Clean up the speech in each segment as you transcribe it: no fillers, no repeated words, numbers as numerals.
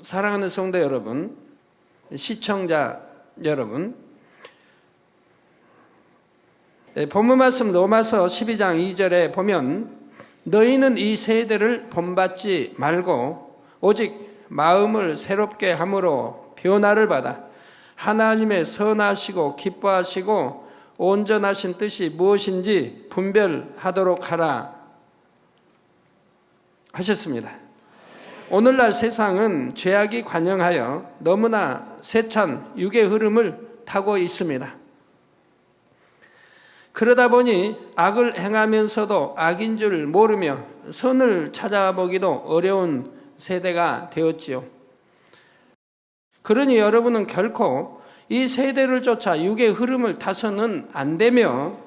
사랑하는 성도 여러분, 시청자 여러분, 본문 말씀 로마서 12장 2절에 보면 너희는 이 세대를 본받지 말고 오직 마음을 새롭게 함으로 변화를 받아 하나님의 선하시고 기뻐하시고 온전하신 뜻이 무엇인지 분별하도록 하라 하셨습니다. 오늘날 세상은 죄악이 관영하여 너무나 세찬 육의 흐름을 타고 있습니다. 그러다 보니 악을 행하면서도 악인 줄 모르며 선을 찾아보기도 어려운 세대가 되었지요. 그러니 여러분은 결코 이 세대를 쫓아 육의 흐름을 타서는 안 되며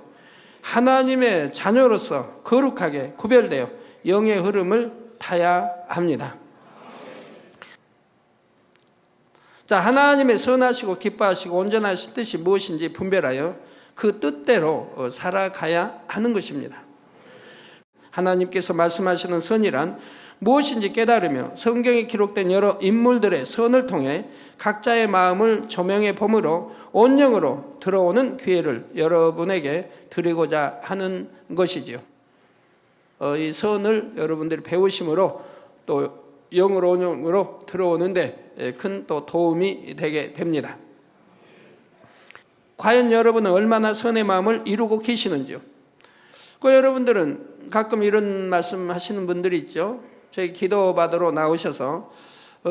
하나님의 자녀로서 거룩하게 구별되어 영의 흐름을 타야 합니다. 자, 하나님의 선하시고 기뻐하시고 온전하신 뜻이 무엇인지 분별하여 그 뜻대로 살아가야 하는 것입니다. 하나님께서 말씀하시는 선이란 무엇인지 깨달으며 성경에 기록된 여러 인물들의 선을 통해 각자의 마음을 조명해 봄으로 온영으로 들어오는 기회를 여러분에게 드리고자 하는 것이지요. 이 선을 여러분들이 배우심으로 또 영으로 온영으로 들어오는데 큰 또 도움이 되게 됩니다. 과연 여러분은 얼마나 선의 마음을 이루고 계시는지요? 여러분들은 가끔 이런 말씀 하시는 분들이 있죠. 저희 기도 받으러 나오셔서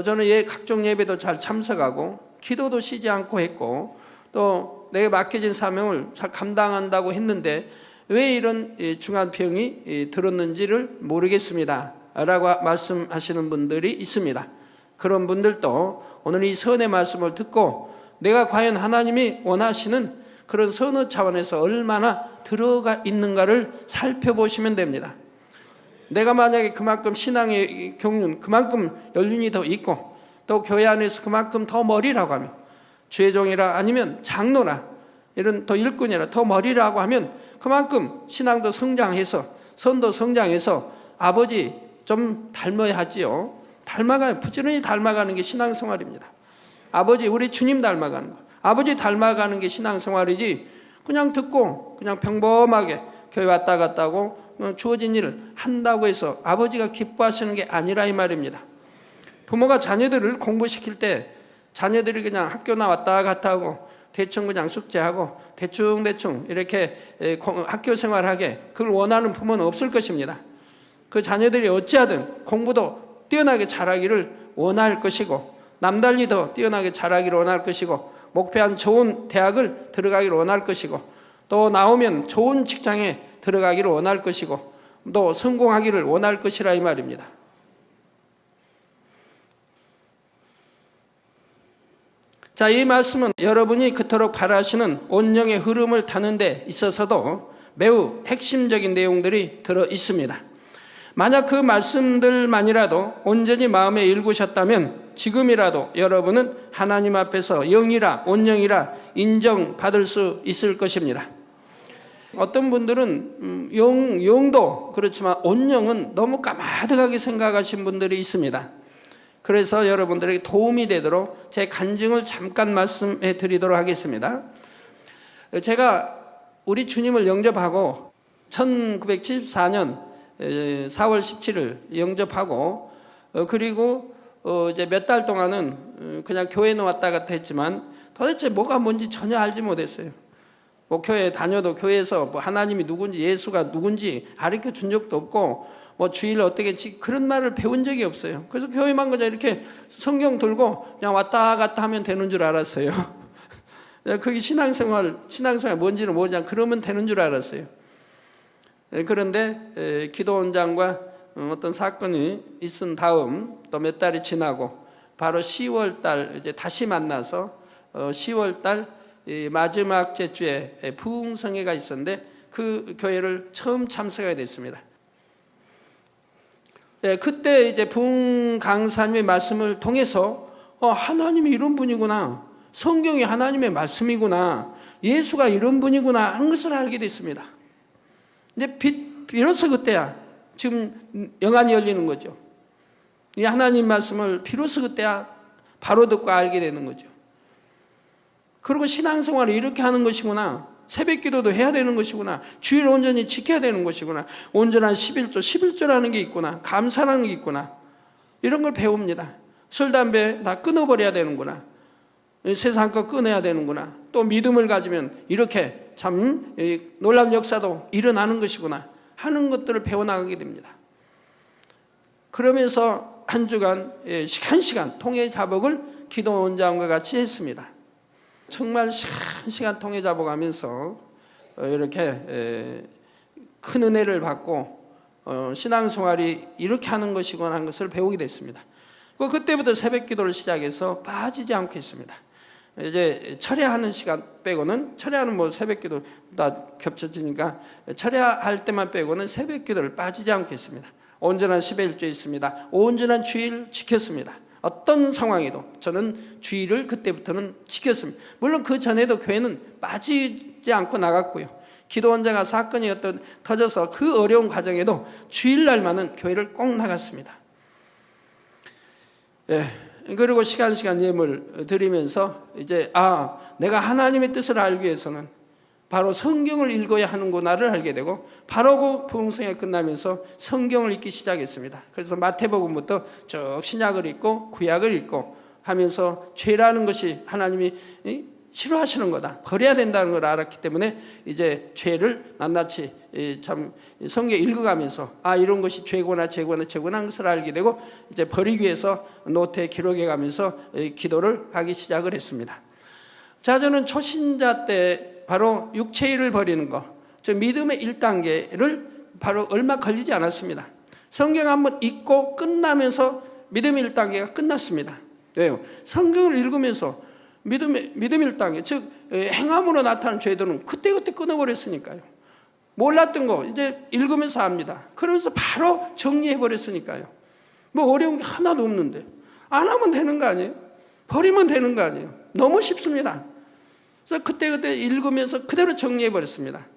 저는 각종 예배도 잘 참석하고 기도도 쉬지 않고 했고 또 내가 맡겨진 사명을 잘 감당한다고 했는데 왜 이런 중한 병이 들었는지를 모르겠습니다 라고 말씀하시는 분들이 있습니다. 그런 분들도 오늘 이 선의 말씀을 듣고 내가 과연 하나님이 원하시는 그런 선의 차원에서 얼마나 들어가 있는가를 살펴보시면 됩니다. 내가 만약에 그만큼 신앙의 경륜, 그만큼 연륜이 더 있고 또 교회 안에서 그만큼 더 머리라고 하면 주의종이라 아니면 장로나 이런 더 일꾼이라 더 머리라고 하면 그만큼 신앙도 성장해서 선도 성장해서 아버지 좀 닮아야 하지요. 부지런히 닮아가는 게 신앙생활입니다. 아버지 우리 주님 닮아가는 거, 아버지 닮아가는 게 신앙생활이지 그냥 듣고 그냥 평범하게 교회 왔다 갔다 하고 주어진 일을 한다고 해서 아버지가 기뻐하시는 게 아니라 이 말입니다. 부모가 자녀들을 공부시킬 때 자녀들이 그냥 학교 나왔다 갔다 하고 대충 그냥 숙제하고 대충 이렇게 학교 생활하게 그걸 원하는 부모는 없을 것입니다. 그 자녀들이 어찌하든 공부도 뛰어나게 잘하기를 원할 것이고 남달리 더 뛰어나게 잘하기를 원할 것이고 목표한 좋은 대학을 들어가기를 원할 것이고 또 나오면 좋은 직장에 들어가기를 원할 것이고 또 성공하기를 원할 것이라 이 말입니다. 자, 이 말씀은 여러분이 그토록 바라시는 온영의 흐름을 타는 데 있어서도 매우 핵심적인 내용들이 들어 있습니다. 만약 그 말씀들만이라도 온전히 마음에 읽으셨다면 지금이라도 여러분은 하나님 앞에서 영이라 온영이라 인정받을 수 있을 것입니다. 어떤 분들은 영도 그렇지만 온영은 너무 까마득하게 생각하신 분들이 있습니다. 그래서 여러분들에게 도움이 되도록 제 간증을 잠깐 말씀해 드리도록 하겠습니다. 제가 우리 주님을 영접하고 1974년 4월 17일 영접하고 그리고 이제 몇 달 동안은 그냥 교회는 왔다 갔다 했지만 도대체 뭐가 뭔지 전혀 알지 못했어요. 뭐 교회 다녀도 교회에서 뭐 하나님이 누군지 예수가 누군지 가르쳐 준 적도 없고 뭐 주일 어떻게 그런 말을 배운 적이 없어요. 그래서 교회만 그냥 이렇게 성경 들고 그냥 왔다 갔다 하면 되는 줄 알았어요. 그게 신앙생활 뭔지는 모르지 않고 그러면 되는 줄 알았어요. 그런데 기도원장과 어떤 사건이 있은 다음 또 몇 달이 지나고 바로 10월 달 이제 다시 만나서 10월 달 마지막 제주에 부흥성회가 있었는데 그 교회를 처음 참석하게 됐습니다. 그때 이제 부흥 강사님의 말씀을 통해서 하나님이 이런 분이구나, 성경이 하나님의 말씀이구나, 예수가 이런 분이구나 하는 것을 알게 됐습니다. 이제 비로소 그때야 지금 영안이 열리는 거죠. 이 하나님 말씀을 비로소 그때야 바로 듣고 알게 되는 거죠. 그리고 신앙생활을 이렇게 하는 것이구나. 새벽 기도도 해야 되는 것이구나. 주일 온전히 지켜야 되는 것이구나. 온전한 11조라는 게 있구나. 감사라는 게 있구나. 이런 걸 배웁니다. 술, 담배 다 끊어버려야 되는구나. 세상 거 끊어야 되는구나. 또 믿음을 가지면 이렇게 참 놀라운 역사도 일어나는 것이구나 하는 것들을 배워나가게 됩니다. 그러면서 한 주간 한 시간 통해 자복을 기도 원장과 같이 했습니다. 정말 한 시간 통해 자복하면서 이렇게 큰 은혜를 받고 신앙생활이 이렇게 하는 것이구나 하는 것을 배우게 됐습니다. 그때부터 새벽 기도를 시작해서 빠지지 않고 했습니다. 이제 철야하는 시간 빼고는, 철야는 뭐 새벽 기도 다 겹쳐지니까 철야할 때만 빼고는 새벽 기도를 빠지지 않고 했습니다. 온전한 11조 있습니다. 온전한 주일 지켰습니다. 어떤 상황에도 저는 주일을 그때부터는 지켰습니다. 물론 그 전에도 교회는 빠지지 않고 나갔고요. 기도원자가 사건이 터져서 그 어려운 과정에도 주일날만은 교회를 꼭 나갔습니다. 예. 그리고 시간 예물 드리면서 이제 내가 하나님의 뜻을 알기 위해서는 바로 성경을 읽어야 하는구나를 알게 되고, 바로 그 부흥성이 끝나면서 성경을 읽기 시작했습니다. 그래서 마태복음부터 쭉 신약을 읽고 구약을 읽고 하면서 죄라는 것이 하나님이 싫어하시는 거다, 버려야 된다는 걸 알았기 때문에 이제 죄를 낱낱이 참 성경 읽어가면서 이런 것이 죄구나 하는 것을 알게 되고, 이제 버리기 위해서 노트에 기록해 가면서 기도를 하기 시작을 했습니다. 자, 저는 초신자 때 바로 육체일을 버리는 것, 즉 믿음의 1단계를 바로 얼마 걸리지 않았습니다. 성경 한번 읽고 끝나면서 믿음의 1단계가 끝났습니다. 왜요? 성경을 읽으면서 믿음의 1단계, 즉 행함으로 나타나는 죄들은 그때그때 끊어버렸으니까요. 몰랐던 거 이제 읽으면서 압니다. 그러면서 바로 정리해버렸으니까요. 뭐 어려운 게 하나도 없는데 안 하면 되는 거 아니에요? 버리면 되는 거 아니에요? 너무 쉽습니다. 그래서 그때그때 읽으면서 그대로 정리해버렸습니다.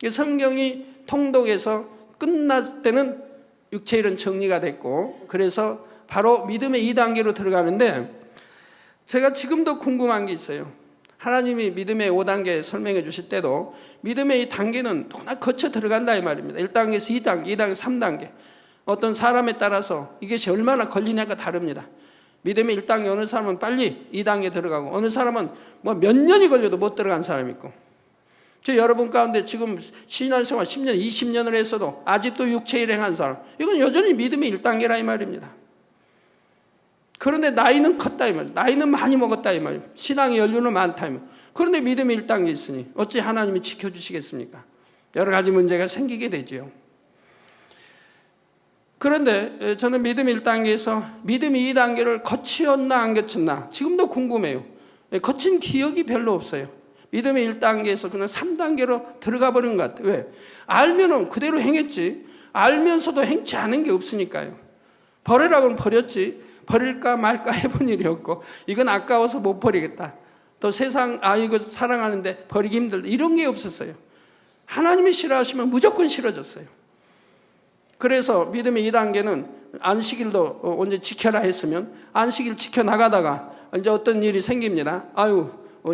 성경이 통독해서 끝날 때는 육체일은 정리가 됐고, 그래서 바로 믿음의 2단계로 들어가는데, 제가 지금도 궁금한 게 있어요. 하나님이 믿음의 5단계 설명해 주실 때도 믿음의 이 단계는 하나 거쳐 들어간다 이 말입니다. 1단계에서 2단계, 2단계, 3단계. 어떤 사람에 따라서 이것이 얼마나 걸리냐가 다릅니다. 믿음의 1단계 어느 사람은 빨리 2단계 들어가고, 어느 사람은 뭐 몇 년이 걸려도 못 들어간 사람이 있고. 저 여러분 가운데 지금 신앙생활 10년, 20년을 했어도 아직도 육체 일행한 사람, 이건 여전히 믿음의 1단계라 이 말입니다. 그런데 나이는 컸다 이 말이에요. 나이는 많이 먹었다 이 말이에요. 신앙의 연륜은 많다 이 말이에요. 그런데 믿음의 1단계 있으니 어찌 하나님이 지켜주시겠습니까? 여러 가지 문제가 생기게 되죠. 그런데 저는 믿음의 1단계에서 믿음의 2단계를 거치었나 안 거쳤나 지금도 궁금해요. 거친 기억이 별로 없어요. 믿음의 1단계에서 그냥 3단계로 들어가 버린 것 같아요. 왜? 알면은 그대로 행했지, 알면서도 행치 않은 게 없으니까요. 버리라고 하면 버렸지, 버릴까 말까 해본 일이 없고, 이건 아까워서 못 버리겠다, 또 세상 이거 사랑하는데 버리기 힘들다, 이런 게 없었어요. 하나님이 싫어하시면 무조건 싫어졌어요. 그래서 믿음의 2단계는 안식일도 언제 지켜라 했으면 안식일 지켜나가다가 이제 어떤 일이 생깁니다.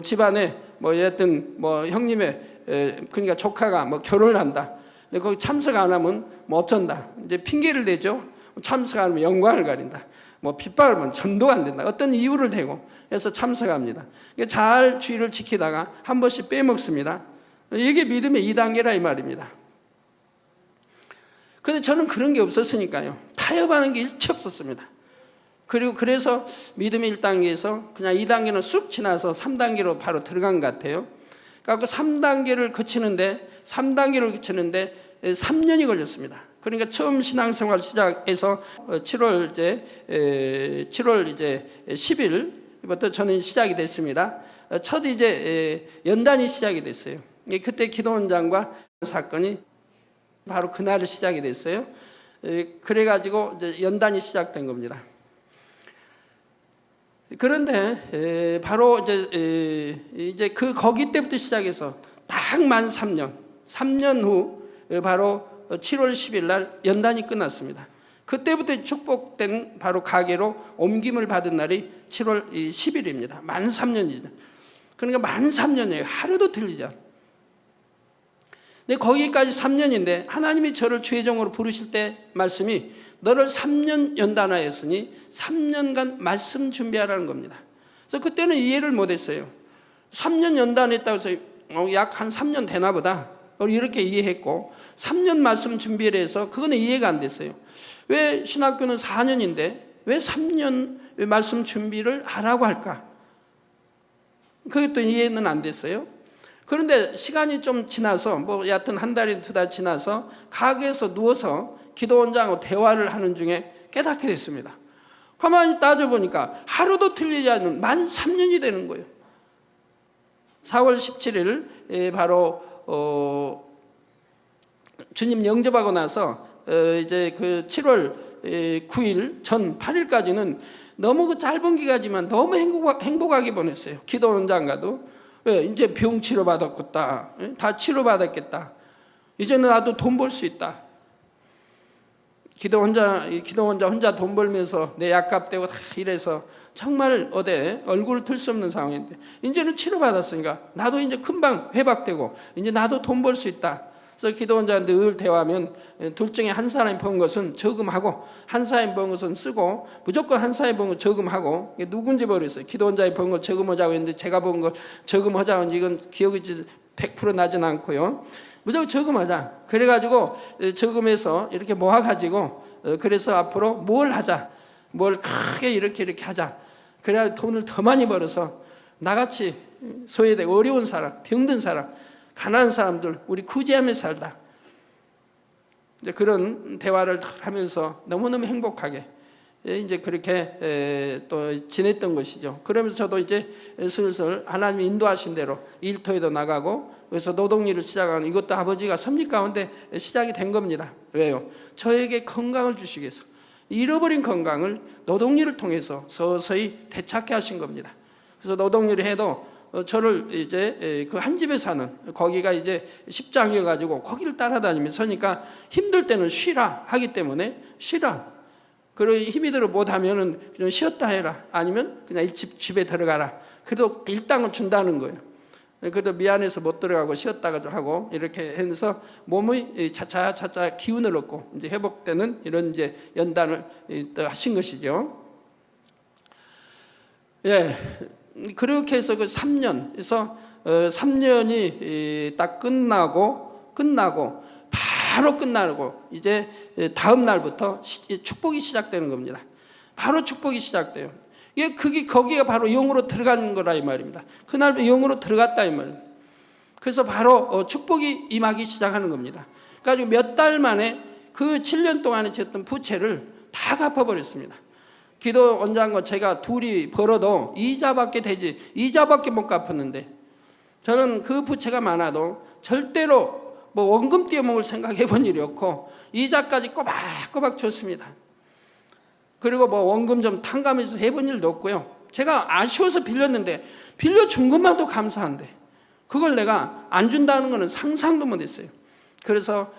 집안에 여하튼 형님의 그러니까 조카가 결혼을 한다. 근데 거기 참석 안 하면 어쩐다. 이제 핑계를 대죠. 참석 안 하면 영광을 가린다. 핍박을 하면 전도가 안 된다. 어떤 이유를 대고 해서 참석합니다. 잘 주의를 지키다가 한 번씩 빼먹습니다. 이게 믿음의 2단계라 이 말입니다. 근데 저는 그런 게 없었으니까요. 타협하는 게 일체 없었습니다. 그리고 그래서 믿음의 1단계에서 그냥 2단계는 쑥 지나서 3단계로 바로 들어간 것 같아요. 그러니까 3단계를 거치는데 3년이 걸렸습니다. 그러니까 처음 신앙생활 시작해서 7월 10일부터 저는 시작이 됐습니다. 첫 연단이 시작이 됐어요. 그때 기도원장과 사건이 바로 그날을 시작이 됐어요. 그래가지고 이제 연단이 시작된 겁니다. 그런데 바로 이제 거기 때부터 시작해서 딱 만 3년 후 바로 7월 10일 날 연단이 끝났습니다. 그때부터 축복된 바로 가게로 옮김을 받은 날이 7월 10일입니다. 만 3년이죠. 그러니까 만 3년이에요. 하루도 틀리지 않아요. 근데 거기까지 3년인데 하나님이 저를 주의 종으로 부르실 때 말씀이 너를 3년 연단하였으니 3년간 말씀 준비하라는 겁니다. 그래서 그때는 이해를 못했어요. 3년 연단했다고 해서 약 한 3년 되나 보다 이렇게 이해했고 3년 말씀 준비를 해서 그거는 이해가 안 됐어요. 왜 신학교는 4년인데 왜 3년 말씀 준비를 하라고 할까? 그것도 이해는 안 됐어요. 그런데 시간이 좀 지나서 여하튼 한 달이 2달 지나서 가게에서 누워서 기도원장하고 대화를 하는 중에 깨닫게 됐습니다. 가만히 따져보니까 하루도 틀리지 않는 만 3년이 되는 거예요. 4월 17일 바로 주님 영접하고 나서 이제 그 7월 9일 전 8일까지는 너무 그 짧은 기간이지만 너무 행복하게 보냈어요. 기도원장과도. 왜? 이제 병 치료받았겠다. 다 치료받았겠다. 이제는 나도 돈 벌 수 있다. 기도원장 혼자 돈 벌면서 내 약값 떼고 다 이래서 정말 얼굴을 들 수 없는 상황인데 이제는 치료받았으니까 나도 이제 금방 회복되고 이제 나도 돈 벌 수 있다. 그래서 기도원장과 늘 대화하면 둘 중에 한 사람이 번 것은 저금하고 한 사람이 번 것은 쓰고 무조건 한 사람이 번 걸 저금하고 누군지 모르겠어요. 기도원장이 번 걸 저금하자고 했는데 제가 번 걸 저금하자고 했는데 이건 기억이 100% 나진 않고요. 무조건 저금하자. 그래가지고 저금해서 이렇게 모아가지고 그래서 앞으로 뭘 하자. 뭘 크게 이렇게 하자. 그래야 돈을 더 많이 벌어서 나같이 소외되고 어려운 사람, 병든 사람, 가난한 사람들 우리 구제하며 살다. 이제 그런 대화를 하면서 너무너무 행복하게 이제 그렇게 또 지냈던 것이죠. 그러면서 저도 이제 슬슬 하나님이 인도하신 대로 일터에도 나가고 그래서 노동일을 시작하는 이것도 아버지가 섭리 가운데 시작이 된 겁니다. 왜요? 저에게 건강을 주시기 위해서 잃어버린 건강을 노동일을 통해서 서서히 되찾게 하신 겁니다. 그래서 노동일을 해도 저를 이제 그 한 집에 사는 거기가 이제 십장이어가지고 거기를 따라다니면서 그러니까 힘들 때는 쉬라 하기 때문에 쉬라. 그리고 힘이 들어 못하면은 그냥 쉬었다 해라. 아니면 그냥 집에 들어가라. 그래도 일당은 준다는 거예요. 그래도 미안해서 못 들어가고 쉬었다가 좀 하고 이렇게 해서 몸의 차차 기운을 얻고 이제 회복되는 이런 이제 연단을 하신 것이죠. 예. 그렇게 해서 그 3년, 그래서 3년이 딱 끝나고 바로 끝나고 이제 다음 날부터 축복이 시작되는 겁니다. 바로 축복이 시작돼요. 거기가 바로 영으로 들어간 거라 이 말입니다. 그날 영으로 들어갔다 이 말입니다. 그래서 바로 축복이 임하기 시작하는 겁니다. 그래가지고 몇 달 만에 그 7년 동안에 졌던 부채를 다 갚아버렸습니다. 기도원장과 제가 둘이 벌어도 이자밖에 못 갚았는데 저는 그 부채가 많아도 절대로 원금 떼어먹을 생각해 본 일이 없고 이자까지 꼬박꼬박 줬습니다. 그리고 원금 좀 탕감해서 해본 일도 없고요. 제가 아쉬워서 빌렸는데 빌려준 것만도 감사한데 그걸 내가 안 준다는 것은 상상도 못했어요. 그래서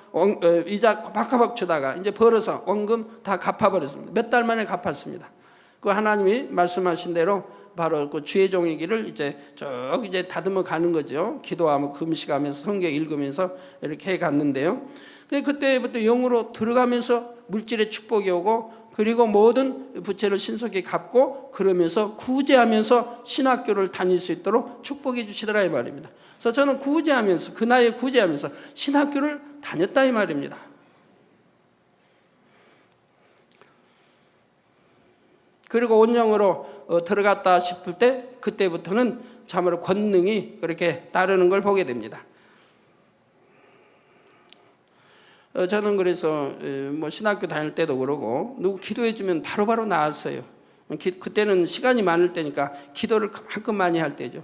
이자 꼬박꼬박 주다가 이제 벌어서 원금 다 갚아버렸습니다. 몇 달 만에 갚았습니다. 그 하나님이 말씀하신 대로 바로 그 주의 종의 길을 이제 쭉 이제 다듬어 가는 거죠. 기도하며 금식하면서 성경 읽으면서 이렇게 해 갔는데요. 그때부터 영으로 들어가면서 물질의 축복이 오고 그리고 모든 부채를 신속히 갚고 그러면서 구제하면서 신학교를 다닐 수 있도록 축복해 주시더라 이 말입니다. 그래서 저는 그 나이에 구제하면서 신학교를 다녔다 이 말입니다. 그리고 온영으로 들어갔다 싶을 때 그때부터는 참으로 권능이 그렇게 따르는 걸 보게 됩니다. 저는 그래서 신학교 다닐 때도 그러고 누구 기도해 주면 바로바로 나왔어요. 그때는 시간이 많을 때니까 기도를 그만큼 많이 할 때죠.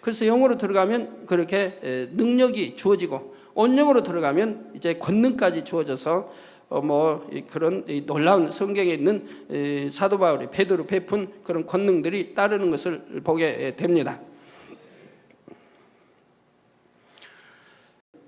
그래서 영으로 들어가면 그렇게 능력이 주어지고 온영으로 들어가면 이제 권능까지 주어져서 그런 놀라운 성경에 있는 사도 바울이 베드로 베푼 그런 권능들이 따르는 것을 보게 됩니다.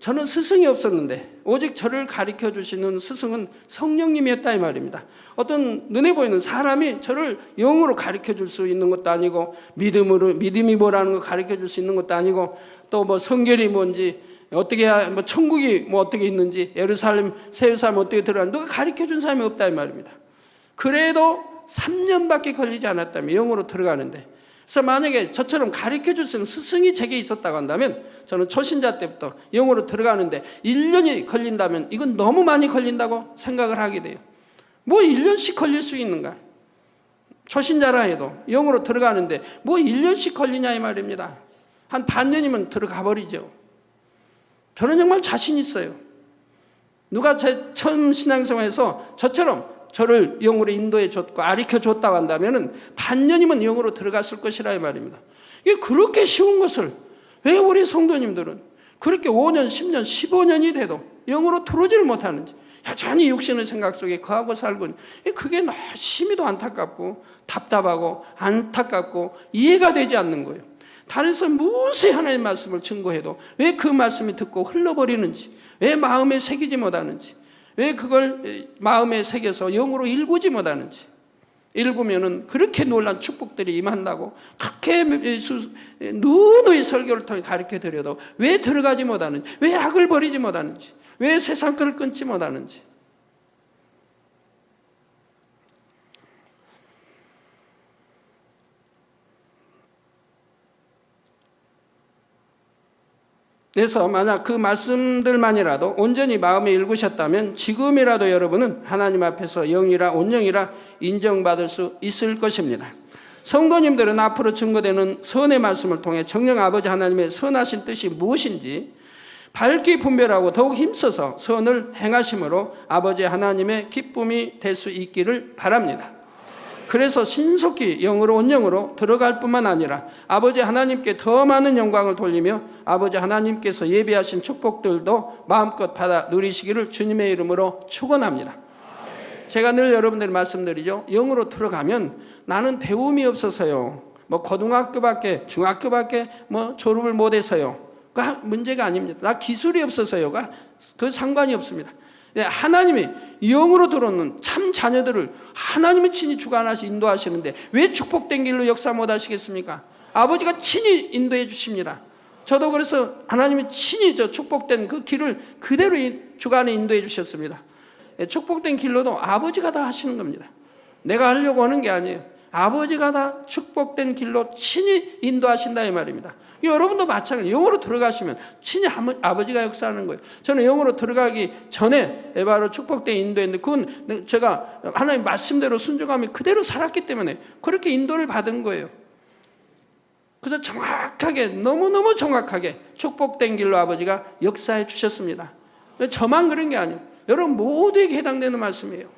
저는 스승이 없었는데 오직 저를 가르쳐 주시는 스승은 성령님이었다 이 말입니다. 어떤 눈에 보이는 사람이 저를 영으로 가르쳐 줄 수 있는 것도 아니고 믿음이 뭐라는 걸 가르쳐 줄 수 있는 것도 아니고 또 뭐 성결이 뭔지 어떻게 뭐 천국이 뭐 어떻게 있는지 예루살렘 새 예루살렘 어떻게 들어가는지 누가 가르쳐 준 사람이 없다 이 말입니다. 그래도 3년밖에 걸리지 않았다면 영으로 들어가는데, 그래서 만약에 저처럼 가르쳐 줄 수 있는 스승이 제게 있었다고 한다면 저는 초신자 때부터 영으로 들어가는데 1년이 걸린다면 이건 너무 많이 걸린다고 생각을 하게 돼요. 뭐 1년씩 걸릴 수 있는가? 초신자라 해도 영으로 들어가는데 뭐 1년씩 걸리냐 이 말입니다. 한 반년이면 들어가 버리죠. 저는 정말 자신 있어요. 누가 제 처음 신앙생활에서 저처럼 저를 영으로 인도해 줬고 가르쳐 줬다고 한다면 반년이면 영으로 들어갔을 것이라 이 말입니다. 이게 그렇게 쉬운 것을 왜 우리 성도님들은 그렇게 5년, 10년, 15년이 돼도 영으로 들어오지를 못하는지, 여전히 육신의 생각 속에 거하고 살고, 그게 심히도 안타깝고 답답하고 안타깝고 이해가 되지 않는 거예요. 다른 사람 무수히 하나님의 말씀을 증거해도 왜 그 말씀이 듣고 흘러버리는지, 왜 마음에 새기지 못하는지, 왜 그걸 마음에 새겨서 영으로 일구지 못하는지, 읽으면은 그렇게 놀란 축복들이 임한다고 그렇게 누누이 설교를 통해 가르쳐 드려도 왜 들어가지 못하는지, 왜 악을 버리지 못하는지, 왜 세상 것을 끊지 못하는지. 그래서 만약 그 말씀들만이라도 온전히 마음에 읽으셨다면 지금이라도 여러분은 하나님 앞에서 영이라 온영이라 인정받을 수 있을 것입니다. 성도님들은 앞으로 증거되는 선의 말씀을 통해 정녕 아버지 하나님의 선하신 뜻이 무엇인지 밝게 분별하고 더욱 힘써서 선을 행하심으로 아버지 하나님의 기쁨이 될 수 있기를 바랍니다. 그래서 신속히 영으로 온영으로 들어갈 뿐만 아니라 아버지 하나님께 더 많은 영광을 돌리며 아버지 하나님께서 예비하신 축복들도 마음껏 받아 누리시기를 주님의 이름으로 축원합니다. 제가 늘 여러분들이 말씀드리죠. 영으로 들어가면 나는 배움이 없어서요, 뭐 고등학교밖에 중학교밖에 뭐 졸업을 못해서요가 문제가 아닙니다. 나 기술이 없어서요가 그 상관이 없습니다. 하나님이 영으로 들어오는 참 자녀들을 하나님이 친히 주관하시 인도하시는데 왜 축복된 길로 역사 못하시겠습니까? 아버지가 친히 인도해 주십니다. 저도 그래서 하나님이 친히 저 축복된 그 길을 그대로 주관에 인도해 주셨습니다. 축복된 길로도 아버지가 다 하시는 겁니다. 내가 하려고 하는 게 아니에요. 아버지가 다 축복된 길로 친히 인도하신다 이 말입니다. 여러분도 마찬가지예요. 영으로 들어가시면 친히 아버지가 역사하는 거예요. 저는 영으로 들어가기 전에 바로 축복된 인도했는데 그건 제가 하나님 말씀대로 순종하며 그대로 살았기 때문에 그렇게 인도를 받은 거예요. 그래서 정확하게, 너무너무 정확하게 축복된 길로 아버지가 역사해 주셨습니다. 저만 그런 게 아니에요. 여러분 모두에게 해당되는 말씀이에요.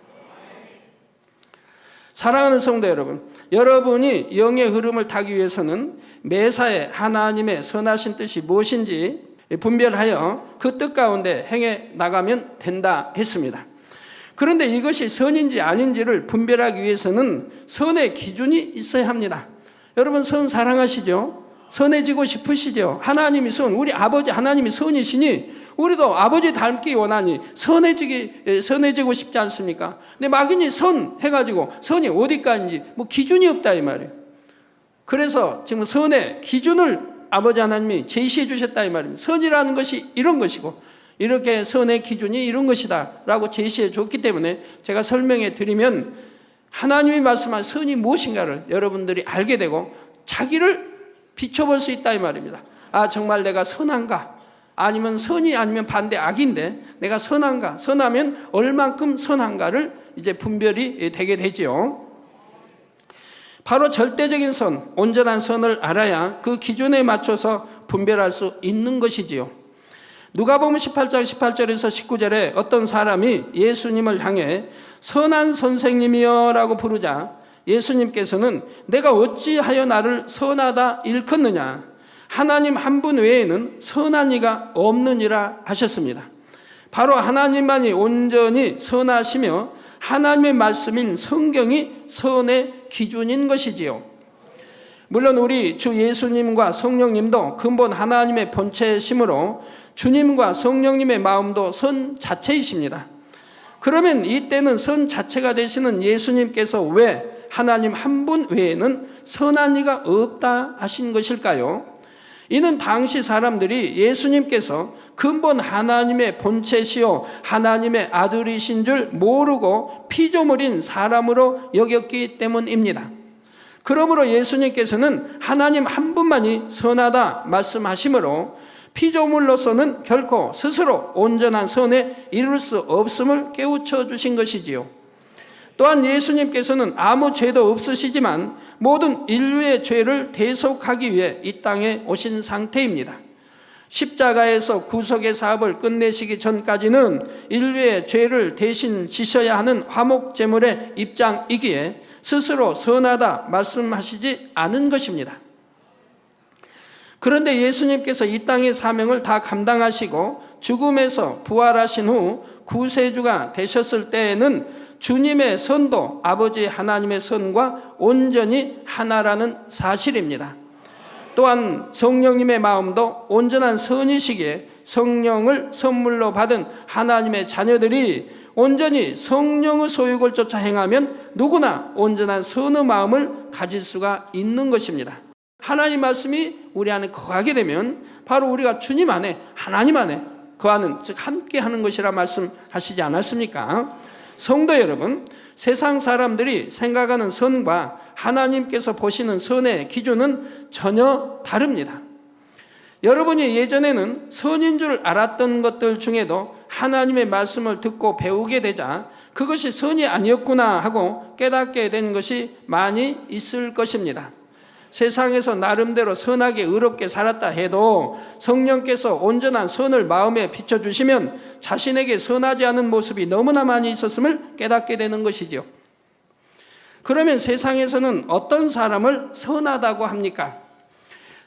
사랑하는 성도 여러분, 여러분이 영의 흐름을 타기 위해서는 매사에 하나님의 선하신 뜻이 무엇인지 분별하여 그 뜻 가운데 행해 나가면 된다 했습니다. 그런데 이것이 선인지 아닌지를 분별하기 위해서는 선의 기준이 있어야 합니다. 여러분 선 사랑하시죠? 선해지고 싶으시죠? 하나님이 선, 우리 아버지 하나님이 선이시니 우리도 아버지 닮기 원하니 선해지고 싶지 않습니까? 근데 막연히 선 해가지고 선이 어디까지인지 뭐 기준이 없다 이 말이에요. 그래서 지금 선의 기준을 아버지 하나님이 제시해 주셨다 이 말입니다. 선이라는 것이 이런 것이고 이렇게 선의 기준이 이런 것이다 라고 제시해 줬기 때문에 제가 설명해 드리면 하나님이 말씀한 선이 무엇인가를 여러분들이 알게 되고 자기를 비춰볼 수 있다 이 말입니다. 아, 정말 내가 선한가? 아니면 선이 아니면 반대 악인데 내가 선한가? 선하면 얼만큼 선한가를 이제 분별이 되게 되지요. 바로 절대적인 선, 온전한 선을 알아야 그 기준에 맞춰서 분별할 수 있는 것이지요. 누가복음 18장 18절에서 19절에 어떤 사람이 예수님을 향해 선한 선생님이여 라고 부르자 예수님께서는 내가 어찌하여 나를 선하다 일컫느냐, 하나님 한 분 외에는 선한 이가 없느니라 하셨습니다. 바로 하나님만이 온전히 선하시며 하나님의 말씀인 성경이 선의 기준인 것이지요. 물론 우리 주 예수님과 성령님도 근본 하나님의 본체심으로 주님과 성령님의 마음도 선 자체이십니다. 그러면 이때는 선 자체가 되시는 예수님께서 왜 하나님 한 분 외에는 선한 이가 없다 하신 것일까요? 이는 당시 사람들이 예수님께서 근본 하나님의 본체시요 하나님의 아들이신 줄 모르고 피조물인 사람으로 여겼기 때문입니다. 그러므로 예수님께서는 하나님 한 분만이 선하다 말씀하시므로 피조물로서는 결코 스스로 온전한 선에 이룰 수 없음을 깨우쳐 주신 것이지요. 또한 예수님께서는 아무 죄도 없으시지만 모든 인류의 죄를 대속하기 위해 이 땅에 오신 상태입니다. 십자가에서 구속의 사업을 끝내시기 전까지는 인류의 죄를 대신 지셔야 하는 화목제물의 입장이기에 스스로 선하다 말씀하시지 않은 것입니다. 그런데 예수님께서 이 땅의 사명을 다 감당하시고 죽음에서 부활하신 후 구세주가 되셨을 때에는 주님의 선도 아버지 하나님의 선과 온전히 하나라는 사실입니다. 또한 성령님의 마음도 온전한 선이시기에 성령을 선물로 받은 하나님의 자녀들이 온전히 성령의 소욕을 쫓아 행하면 누구나 온전한 선의 마음을 가질 수가 있는 것입니다. 하나님 말씀이 우리 안에 거하게 되면 바로 우리가 주님 안에 하나님 안에 거하는, 즉 함께 하는 것이라 말씀하시지 않았습니까? 성도 여러분, 세상 사람들이 생각하는 선과 하나님께서 보시는 선의 기준은 전혀 다릅니다. 여러분이 예전에는 선인 줄 알았던 것들 중에도 하나님의 말씀을 듣고 배우게 되자 그것이 선이 아니었구나 하고 깨닫게 된 것이 많이 있을 것입니다. 세상에서 나름대로 선하게 의롭게 살았다 해도 성령께서 온전한 선을 마음에 비춰주시면 자신에게 선하지 않은 모습이 너무나 많이 있었음을 깨닫게 되는 것이지요. 그러면 세상에서는 어떤 사람을 선하다고 합니까?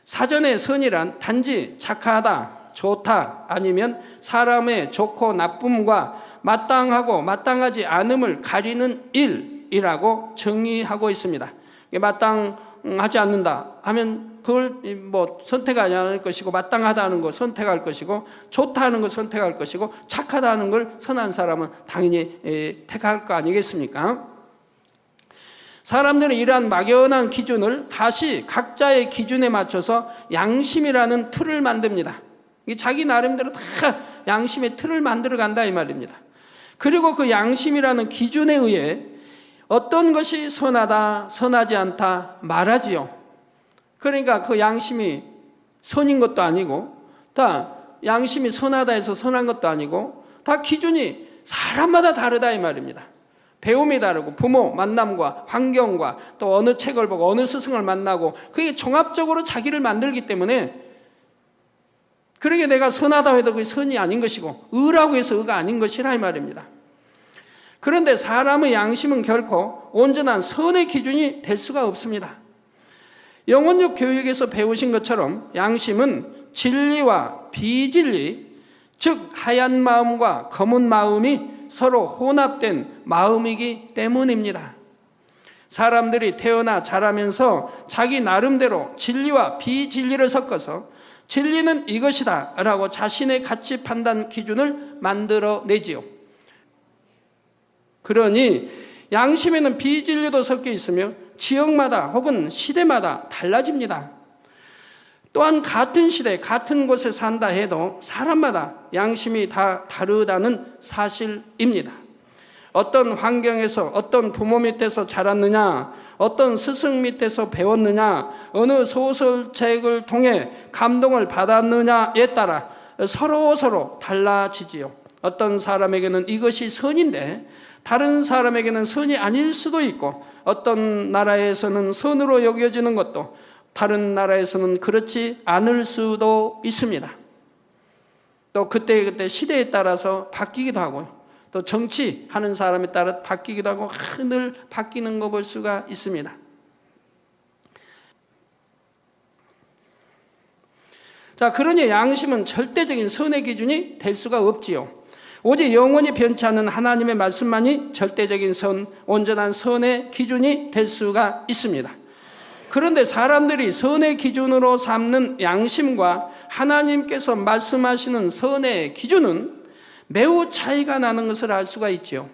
사전에 선이란 단지 착하다, 좋다, 아니면 사람의 좋고 나쁨과 마땅하고 마땅하지 않음을 가리는 일이라고 정의하고 있습니다. 마땅하지 않는다 하면 그걸 선택하지 않을 것이고, 마땅하다는 걸 선택할 것이고, 좋다는 걸 선택할 것이고, 착하다는 걸 선한 사람은 당연히 택할 거 아니겠습니까? 사람들은 이러한 막연한 기준을 다시 각자의 기준에 맞춰서 양심이라는 틀을 만듭니다. 자기 나름대로 다 양심의 틀을 만들어 간다 이 말입니다. 그리고 그 양심이라는 기준에 의해 어떤 것이 선하다, 선하지 않다 말하지요. 그러니까 그 양심이 선인 것도 아니고, 다 양심이 선하다 해서 선한 것도 아니고, 다 기준이 사람마다 다르다 이 말입니다. 배움이 다르고, 부모 만남과 환경과 또 어느 책을 보고 어느 스승을 만나고, 그게 종합적으로 자기를 만들기 때문에, 그러게 내가 선하다 해도 그게 선이 아닌 것이고, 의라고 해서 의가 아닌 것이라 이 말입니다. 그런데 사람의 양심은 결코 온전한 선의 기준이 될 수가 없습니다. 영혼적 교육에서 배우신 것처럼 양심은 진리와 비진리, 즉 하얀 마음과 검은 마음이 서로 혼합된 마음이기 때문입니다. 사람들이 태어나 자라면서 자기 나름대로 진리와 비진리를 섞어서 진리는 이것이다 라고 자신의 가치 판단 기준을 만들어내지요. 그러니 양심에는 비진리도 섞여 있으며 지역마다 혹은 시대마다 달라집니다. 또한 같은 시대, 같은 곳에 산다 해도 사람마다 양심이 다 다르다는 사실입니다. 어떤 환경에서, 어떤 부모 밑에서 자랐느냐, 어떤 스승 밑에서 배웠느냐, 어느 소설책을 통해 감동을 받았느냐에 따라 서로 달라지지요. 어떤 사람에게는 이것이 선인데 다른 사람에게는 선이 아닐 수도 있고, 어떤 나라에서는 선으로 여겨지는 것도 다른 나라에서는 그렇지 않을 수도 있습니다. 또 그때 시대에 따라서 바뀌기도 하고요. 또 정치하는 사람에 따라 바뀌기도 하고 늘 바뀌는 거 볼 수가 있습니다. 자, 그러니 양심은 절대적인 선의 기준이 될 수가 없지요. 오직 영원히 변치 않는 하나님의 말씀만이 절대적인 선, 온전한 선의 기준이 될 수가 있습니다. 그런데 사람들이 선의 기준으로 삼는 양심과 하나님께서 말씀하시는 선의 기준은 매우 차이가 나는 것을 알 수가 있지요.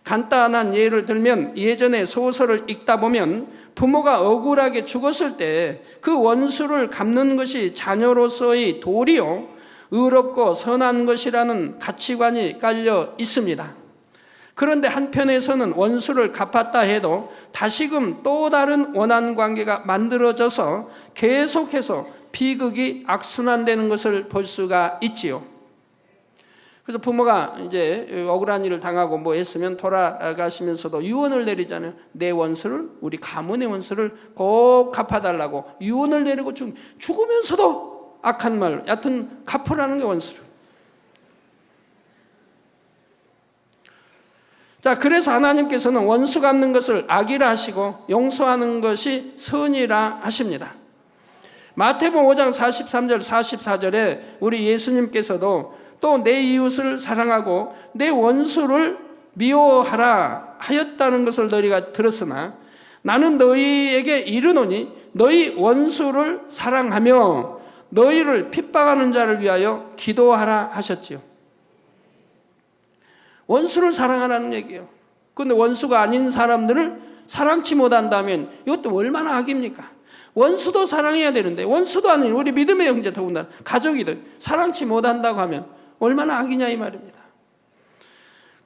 간단한 예를 들면 예전에 소설을 읽다 보면 부모가 억울하게 죽었을 때 그 원수를 갚는 것이 자녀로서의 도리요 의롭고 선한 것이라는 가치관이 깔려 있습니다. 그런데 한편에서는 원수를 갚았다 해도 다시금 또 다른 원한 관계가 만들어져서 계속해서 비극이 악순환되는 것을 볼 수가 있지요. 그래서 부모가 이제 억울한 일을 당하고 뭐 했으면 돌아가시면서도 유언을 내리잖아요. 내 원수를, 우리 가문의 원수를 꼭 갚아달라고 유언을 내리고 죽으면서도 악한 말, 여하튼 갚으라는 게 원수를. 자, 그래서 하나님께서는 원수 갚는 것을 악이라 하시고 용서하는 것이 선이라 하십니다. 마태복음 5장 43절 44절에 우리 예수님께서도 또 내 이웃을 사랑하고 내 원수를 미워하라 하였다는 것을 너희가 들었으나 나는 너희에게 이르노니 너희 원수를 사랑하며 너희를 핍박하는 자를 위하여 기도하라 하셨지요. 원수를 사랑하라는 얘기예요. 그런데 원수가 아닌 사람들을 사랑치 못한다면 이것도 얼마나 악입니까? 원수도 사랑해야 되는데 원수도 아닌 우리 믿음의 형제 더군다나 가족이든 사랑치 못한다고 하면 얼마나 악이냐 이 말입니다.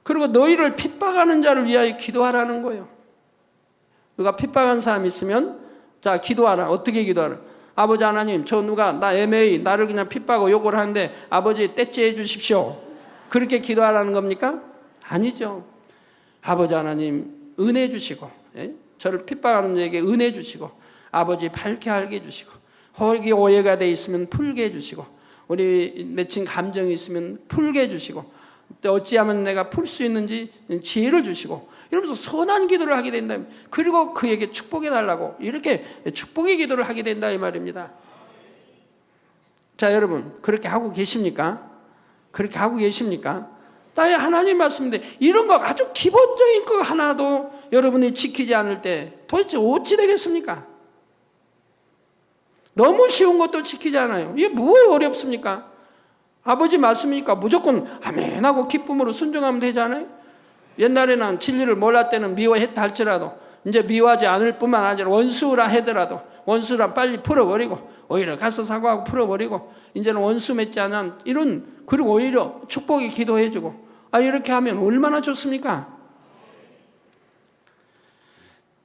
그리고 너희를 핍박하는 자를 위하여 기도하라는 거예요. 누가 핍박한 사람이 있으면 자 기도하라. 어떻게 기도하라? 아버지 하나님 저 누가 나 애매히 나를 그냥 핍박하고 욕을 하는데 아버지 떼찌해 주십시오. 그렇게 기도하라는 겁니까? 아니죠. 아버지 하나님 은혜 주시고 저를 핍박하는 자에게 은혜 주시고 아버지 밝게 알게 해주시고 혹이 오해가 돼 있으면 풀게 해주시고 우리 맺힌 감정이 있으면 풀게 해주시고 또 어찌하면 내가 풀 수 있는지 지혜를 주시고 이러면서 선한 기도를 하게 된다. 그리고 그에게 축복해달라고 이렇게 축복의 기도를 하게 된다 이 말입니다. 자 여러분 그렇게 하고 계십니까? 그렇게 하고 계십니까? 나의 하나님 말씀인데 이런 거 아주 기본적인 거 하나도 여러분이 지키지 않을 때 도대체 어찌 되겠습니까? 너무 쉬운 것도 지키지 않아요. 이게 뭐가 어렵습니까? 아버지 말씀이니까 무조건 아멘하고 기쁨으로 순종하면 되잖아요. 옛날에는 진리를 몰랐을 때는 미워했다 할지라도 이제 미워하지 않을 뿐만 아니라 원수라 하더라도 원수라 빨리 풀어버리고 오히려 가서 사과하고 풀어버리고 이제는 원수 맺지 않은 이런 그리고 오히려 축복의 기도해주고 이렇게 하면 얼마나 좋습니까?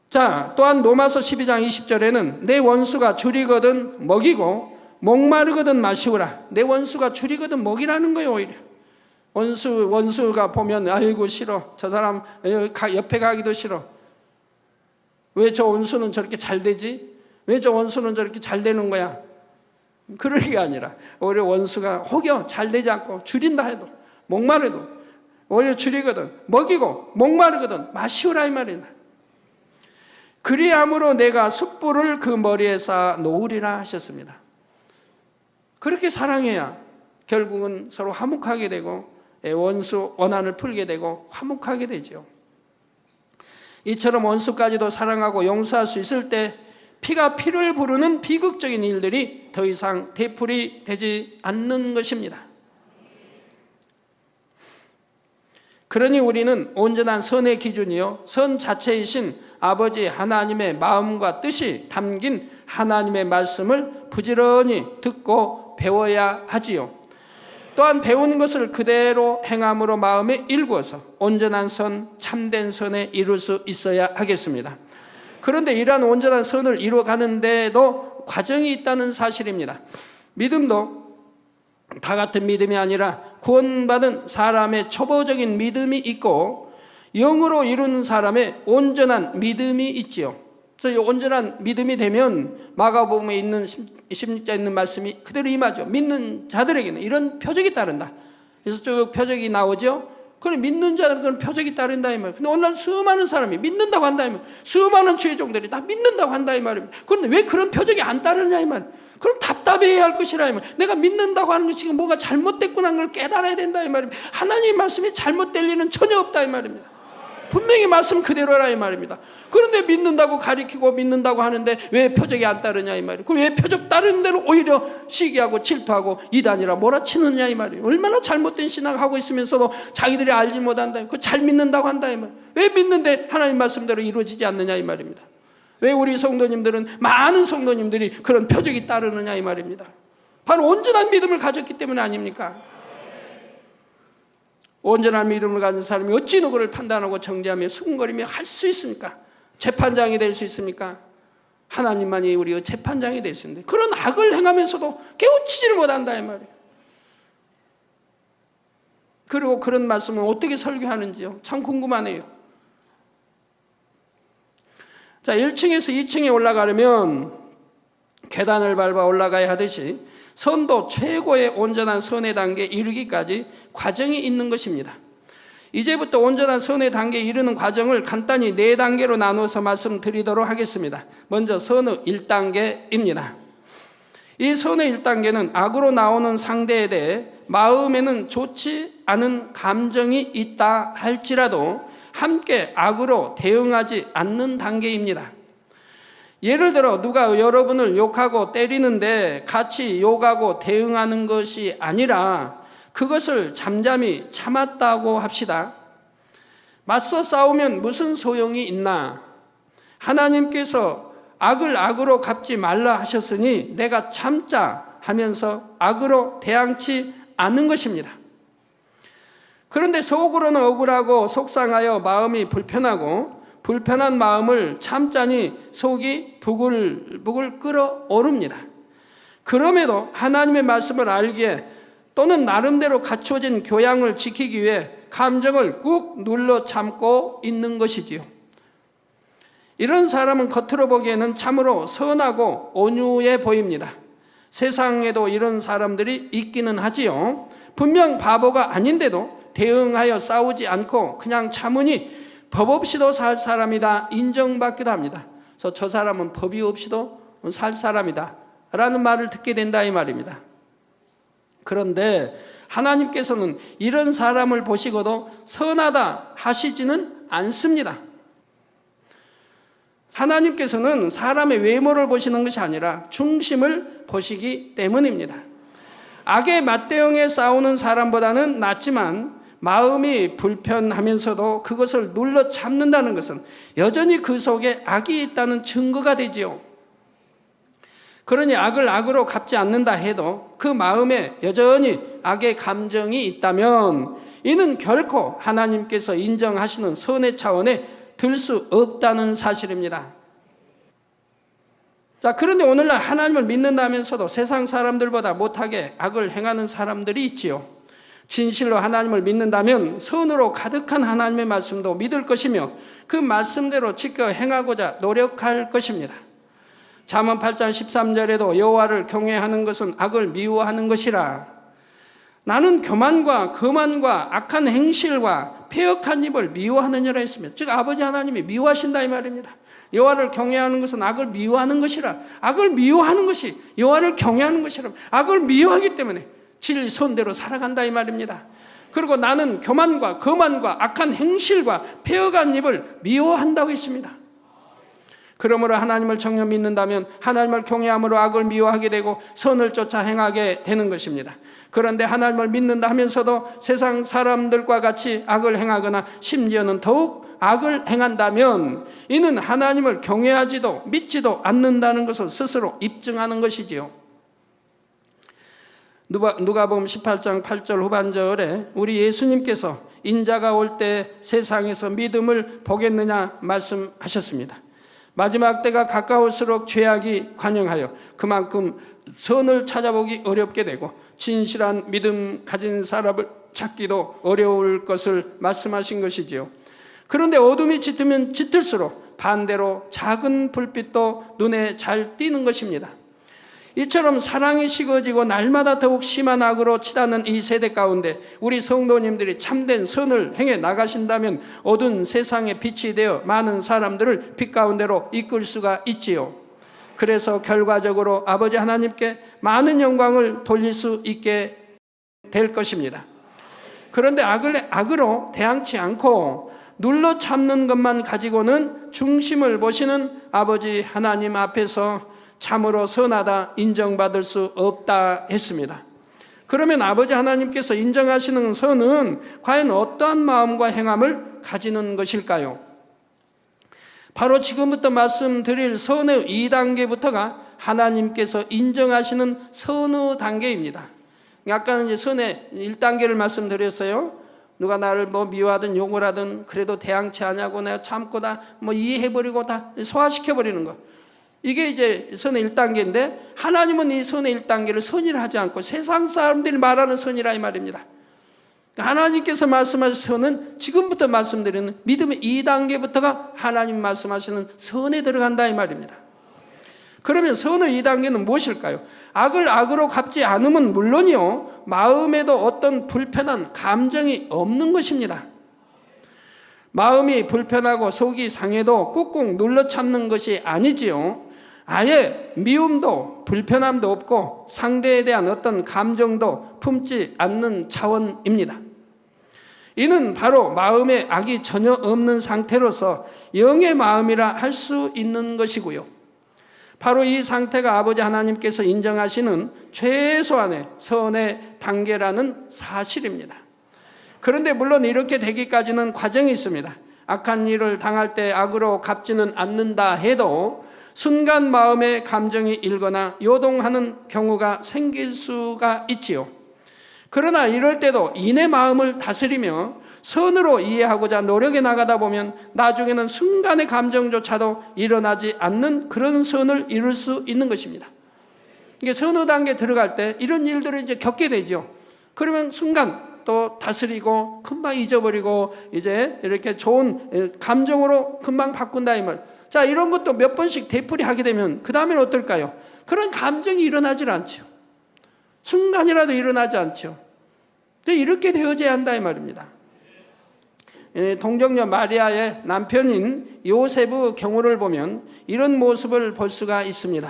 자, 또한 로마서 12장 20절에는 내 원수가 줄이거든 먹이고 목마르거든 마시우라. 내 원수가 줄이거든 먹이라는 거예요. 오히려 원수가 보면 아이고 싫어. 저 사람 옆에 가기도 싫어. 왜 저 원수는 저렇게 잘 되지? 왜 저 원수는 저렇게 잘 되는 거야? 그럴 게 아니라 오히려 원수가 혹여 잘 되지 않고 줄인다 해도 목마르도 오히려 줄이거든 먹이고 목마르거든 마시우라 이 말이다. 그리함으로 내가 숯불을 그 머리에 쌓아 놓으리라 하셨습니다. 그렇게 사랑해야 결국은 서로 화목하게 되고 원수 원한을 풀게 되고 화목하게 되죠. 이처럼 원수까지도 사랑하고 용서할 수 있을 때 피가 피를 부르는 비극적인 일들이 더 이상 되풀이 되지 않는 것입니다. 그러니 우리는 온전한 선의 기준이요 선 자체이신 아버지 하나님의 마음과 뜻이 담긴 하나님의 말씀을 부지런히 듣고 배워야 하지요. 또한 배운 것을 그대로 행함으로 마음에 일구어서 온전한 선, 참된 선에 이룰 수 있어야 하겠습니다. 그런데 이러한 온전한 선을 이루어가는 데에도 과정이 있다는 사실입니다. 믿음도 다 같은 믿음이 아니라 구원받은 사람의 초보적인 믿음이 있고 영으로 이루는 사람의 온전한 믿음이 있지요. 그래서 이 온전한 믿음이 되면 마가복음에 있는 16절에 있는 말씀이 그대로 임하죠. 믿는 자들에게는 이런 표적이 따른다. 그래서 쭉 표적이 나오죠. 그래 믿는 자들은 그런 표적이 따른다 이 말이에요. 근데 오늘 수많은 사람이 믿는다고 한다 이 말이에요. 수많은 주의종들이 다 믿는다고 한다 이 말입니다. 그런데 왜 그런 표적이 안 따르냐 이 말이에요. 그럼 답답해야 할 것이라 이 말이에요. 내가 믿는다고 하는 것이 뭐가 잘못됐구나 하는 걸 깨달아야 된다 이 말입니다. 하나님의 말씀이 잘못될 일은 전혀 없다 이 말입니다. 분명히 말씀 그대로라 이 말입니다. 그런데 믿는다고 가리키고 믿는다고 하는데 왜 표적이 안 따르냐 이 말이에요. 그럼 왜 표적 따르는 대로 오히려 시기하고 질투하고 이단이라 몰아치느냐 이 말이에요. 얼마나 잘못된 신앙하고 있으면서도 자기들이 알지 못한다. 그 잘 믿는다고 한다 이 말이에요. 왜 믿는데 하나님 말씀대로 이루어지지 않느냐 이 말입니다. 왜 우리 성도님들은, 많은 성도님들이 그런 표적이 따르느냐 이 말입니다. 바로 온전한 믿음을 가졌기 때문에 아닙니까? 온전한 믿음을 가진 사람이 어찌 누구를 판단하고 정죄하며 수군거리며 할 수 있습니까? 재판장이 될 수 있습니까? 하나님만이 우리의 재판장이 될 수 있는데 그런 악을 행하면서도 깨우치지를 못한다 이 말이에요. 그리고 그런 말씀을 어떻게 설교하는지요? 참 궁금하네요. 자, 1층에서 2층에 올라가려면 계단을 밟아 올라가야 하듯이 선도 최고의 온전한 선의 단계에 이르기까지 과정이 있는 것입니다. 이제부터 온전한 선의 단계에 이르는 과정을 간단히 4단계로 나누어서 말씀드리도록 하겠습니다. 먼저 선의 1단계입니다. 이 선의 1단계는 악으로 나오는 상대에 대해 마음에는 좋지 않은 감정이 있다 할지라도 함께 악으로 대응하지 않는 단계입니다. 예를 들어 누가 여러분을 욕하고 때리는데 같이 욕하고 대응하는 것이 아니라 그것을 잠잠히 참았다고 합시다. 맞서 싸우면 무슨 소용이 있나? 하나님께서 악을 악으로 갚지 말라 하셨으니 내가 참자 하면서 악으로 대항치 않는 것입니다. 그런데 속으로는 억울하고 속상하여 마음이 불편하고 불편한 마음을 참자니 속이 부글부글 끓어오릅니다. 그럼에도 하나님의 말씀을 알기에 또는 나름대로 갖춰진 교양을 지키기 위해 감정을 꾹 눌러 참고 있는 것이지요. 이런 사람은 겉으로 보기에는 참으로 선하고 온유해 보입니다. 세상에도 이런 사람들이 있기는 하지요. 분명 바보가 아닌데도 대응하여 싸우지 않고 그냥 참으니 법 없이도 살 사람이다 인정받기도 합니다. 그래서 저 사람은 법이 없이도 살 사람이다 라는 말을 듣게 된다 이 말입니다. 그런데 하나님께서는 이런 사람을 보시고도 선하다 하시지는 않습니다. 하나님께서는 사람의 외모를 보시는 것이 아니라 중심을 보시기 때문입니다. 악에 맞대응해 싸우는 사람보다는 낫지만 마음이 불편하면서도 그것을 눌러 참는다는 것은 여전히 그 속에 악이 있다는 증거가 되지요. 그러니 악을 악으로 갚지 않는다 해도 그 마음에 여전히 악의 감정이 있다면 이는 결코 하나님께서 인정하시는 선의 차원에 들 수 없다는 사실입니다. 자, 그런데 오늘날 하나님을 믿는다면서도 세상 사람들보다 못하게 악을 행하는 사람들이 있지요. 진실로 하나님을 믿는다면 선으로 가득한 하나님의 말씀도 믿을 것이며 그 말씀대로 지켜 행하고자 노력할 것입니다. 잠언 8장 13절에도 여호와를 경외하는 것은 악을 미워하는 것이라. 나는 교만과 거만과 악한 행실과 패역한 입을 미워하느니라 했습니다. 즉 아버지 하나님이 미워하신다 이 말입니다. 여호와를 경외하는 것은 악을 미워하는 것이라. 악을 미워하는 것이 여호와를 경외하는 것이라. 악을 미워하기 때문에 진리 선대로 살아간다 이 말입니다. 그리고 나는 교만과 거만과 악한 행실과 패역한 입을 미워한다고 했습니다. 그러므로 하나님을 정녕 믿는다면 하나님을 경외함으로 악을 미워하게 되고 선을 쫓아 행하게 되는 것입니다. 그런데 하나님을 믿는다 하면서도 세상 사람들과 같이 악을 행하거나 심지어는 더욱 악을 행한다면 이는 하나님을 경외하지도 믿지도 않는다는 것을 스스로 입증하는 것이지요. 누가복음 18장 8절 후반절에 우리 예수님께서 인자가 올 때 세상에서 믿음을 보겠느냐 말씀하셨습니다. 마지막 때가 가까울수록 죄악이 관영하여 그만큼 선을 찾아보기 어렵게 되고 진실한 믿음 가진 사람을 찾기도 어려울 것을 말씀하신 것이지요. 그런데 어둠이 짙으면 짙을수록 반대로 작은 불빛도 눈에 잘 띄는 것입니다. 이처럼 사랑이 식어지고 날마다 더욱 심한 악으로 치닫는 이 세대 가운데 우리 성도님들이 참된 선을 행해 나가신다면 어두운 세상의 빛이 되어 많은 사람들을 빛 가운데로 이끌 수가 있지요. 그래서 결과적으로 아버지 하나님께 많은 영광을 돌릴 수 있게 될 것입니다. 그런데 악으로 대항치 않고 눌러 참는 것만 가지고는 중심을 보시는 아버지 하나님 앞에서 참으로 선하다 인정받을 수 없다 했습니다. 그러면 아버지 하나님께서 인정하시는 선은 과연 어떠한 마음과 행함을 가지는 것일까요? 바로 지금부터 말씀드릴 선의 2단계부터가 하나님께서 인정하시는 선의 단계입니다. 아까는 이제 선의 1단계를 말씀드렸어요. 누가 나를 뭐 미워하든 욕을 하든 그래도 대항치 않냐고 내가 참고 다 뭐 이해해버리고 다 소화시켜버리는 거. 이게 이제 선의 1단계인데 하나님은 이 선의 1단계를 선이라 하지 않고 세상 사람들이 말하는 선이라 이 말입니다. 하나님께서 말씀하신 선은 지금부터 말씀드리는 믿음의 2단계부터가 하나님 말씀하시는 선에 들어간다 이 말입니다. 그러면 선의 2단계는 무엇일까요? 악을 악으로 갚지 않으면 물론이요, 마음에도 어떤 불편한 감정이 없는 것입니다. 마음이 불편하고 속이 상해도 꾹꾹 눌러 참는 것이 아니지요. 아예 미움도 불편함도 없고 상대에 대한 어떤 감정도 품지 않는 차원입니다. 이는 바로 마음에 악이 전혀 없는 상태로서 영의 마음이라 할 수 있는 것이고요. 바로 이 상태가 아버지 하나님께서 인정하시는 최소한의 선의 단계라는 사실입니다. 그런데 물론 이렇게 되기까지는 과정이 있습니다. 악한 일을 당할 때 악으로 갚지는 않는다 해도 순간 마음의 감정이 일거나 요동하는 경우가 생길 수가 있지요. 그러나 이럴 때도 인의 마음을 다스리며 선으로 이해하고자 노력해 나가다 보면 나중에는 순간의 감정조차도 일어나지 않는 그런 선을 이룰 수 있는 것입니다. 이게 선의 단계에 들어갈 때 이런 일들을 이제 겪게 되죠. 그러면 순간 또 다스리고 금방 잊어버리고 이제 이렇게 좋은 감정으로 금방 바꾼다 이 말. 자, 이런 것도 몇 번씩 되풀이하게 되면 그 다음에는 어떨까요? 그런 감정이 일어나질 않죠. 순간이라도 일어나지 않죠. 이렇게 되어져야 한다 이 말입니다. 동정녀 마리아의 남편인 요셉의 경우를 보면 이런 모습을 볼 수가 있습니다.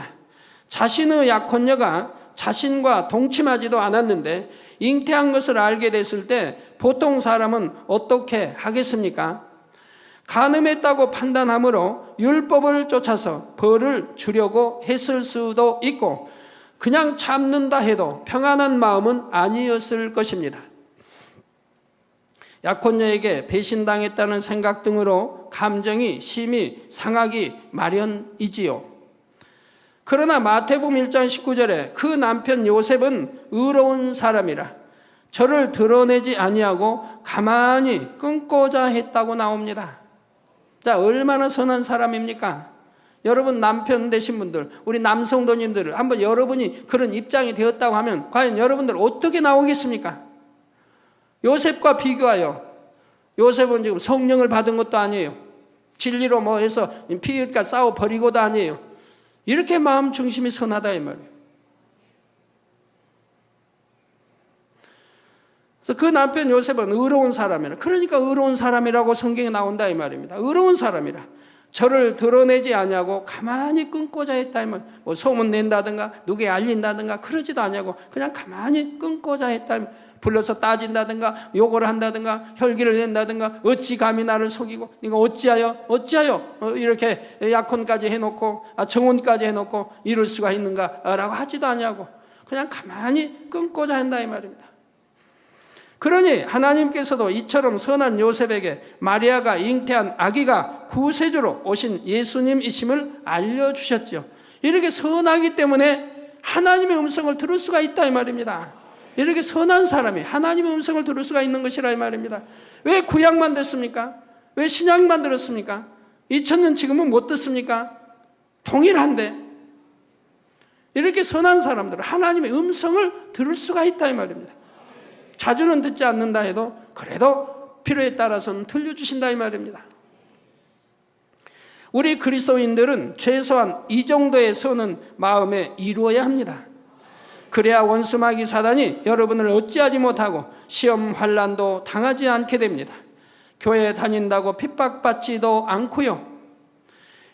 자신의 약혼녀가 자신과 동침하지도 않았는데 잉태한 것을 알게 됐을 때 보통 사람은 어떻게 하겠습니까? 간음했다고 판단하므로 율법을 쫓아서 벌을 주려고 했을 수도 있고 그냥 참는다 해도 평안한 마음은 아니었을 것입니다. 약혼녀에게 배신당했다는 생각 등으로 감정이 심히 상하기 마련이지요. 그러나 마태복음 1장 19절에 그 남편 요셉은 의로운 사람이라 저를 드러내지 아니하고 가만히 끊고자 했다고 나옵니다. 자, 얼마나 선한 사람입니까? 여러분 남편 되신 분들, 우리 남성도님들 한번 여러분이 그런 입장이 되었다고 하면 과연 여러분들 어떻게 나오겠습니까? 요셉과 비교하여 요셉은 지금 성령을 받은 것도 아니에요. 진리로 뭐 해서 피해가 싸워 버리고도 아니에요. 이렇게 마음 중심이 선하다 이 말이에요. 그래서 그 남편 요셉은 의로운 사람이라. 그러니까 의로운 사람이라고 성경에 나온다 이 말입니다. 의로운 사람이라. 저를 드러내지 아니하고 가만히 끊고자 했다 이 말. 뭐 소문 낸다든가 누구에 알린다든가 그러지도 아니하고 그냥 가만히 끊고자 했다 이 말. 불러서 따진다든가 욕을 한다든가 혈기를 낸다든가 어찌 감히 나를 속이고 네가 어찌하여 이렇게 약혼까지 해놓고 정혼까지 해놓고 이럴 수가 있는가라고 하지도 아니하고 그냥 가만히 끊고자 한다 이 말입니다. 그러니 하나님께서도 이처럼 선한 요셉에게 마리아가 잉태한 아기가 구세주로 오신 예수님이심을 알려주셨죠. 이렇게 선하기 때문에 하나님의 음성을 들을 수가 있다 이 말입니다. 이렇게 선한 사람이 하나님의 음성을 들을 수가 있는 것이라 이 말입니다. 왜 구약만 듣습니까? 왜 신약만 들었습니까? 2000년 지금은 못 듣습니까? 동일한데 이렇게 선한 사람들은 하나님의 음성을 들을 수가 있다 이 말입니다. 자주는 듣지 않는다 해도 그래도 필요에 따라서는 들려주신다 이 말입니다. 우리 그리스도인들은 최소한 이 정도의 선은 마음에 이루어야 합니다. 그래야 원수마귀 사단이 여러분을 어찌하지 못하고 시험 환난도 당하지 않게 됩니다. 교회 다닌다고 핍박받지도 않고요.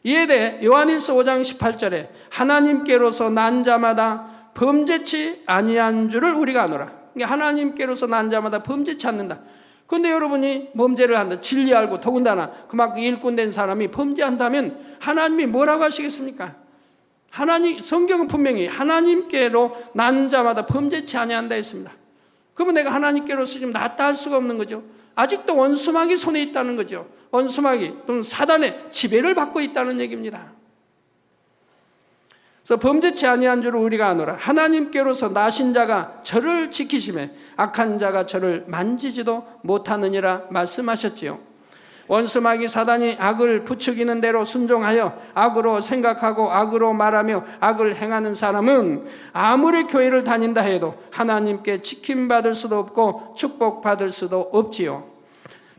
이에 대해 요한일서 5장 18절에 하나님께로서 난 자마다 범죄치 아니한 줄을 우리가 아노라. 하나님께로서 난 자마다 범죄치 않는다. 그런데 여러분이 범죄를 한다, 진리 알고 더군다나 그만큼 일꾼된 사람이 범죄한다면 하나님이 뭐라고 하시겠습니까? 성경은 분명히 하나님께로 난 자마다 범죄치 아니한다 했습니다. 그러면 내가 하나님께로서 지금 낫다 할 수가 없는 거죠. 아직도 원수마귀 손에 있다는 거죠. 원수마귀 또는 사단의 지배를 받고 있다는 얘기입니다. 그래서 범죄치 아니한 줄을 우리가 아노라. 하나님께로서 나신 자가 저를 지키시매 악한 자가 저를 만지지도 못하느니라 말씀하셨지요. 원수마귀 사단이 악을 부추기는 대로 순종하여 악으로 생각하고 악으로 말하며 악을 행하는 사람은 아무리 교회를 다닌다 해도 하나님께 지킴받을 수도 없고 축복받을 수도 없지요.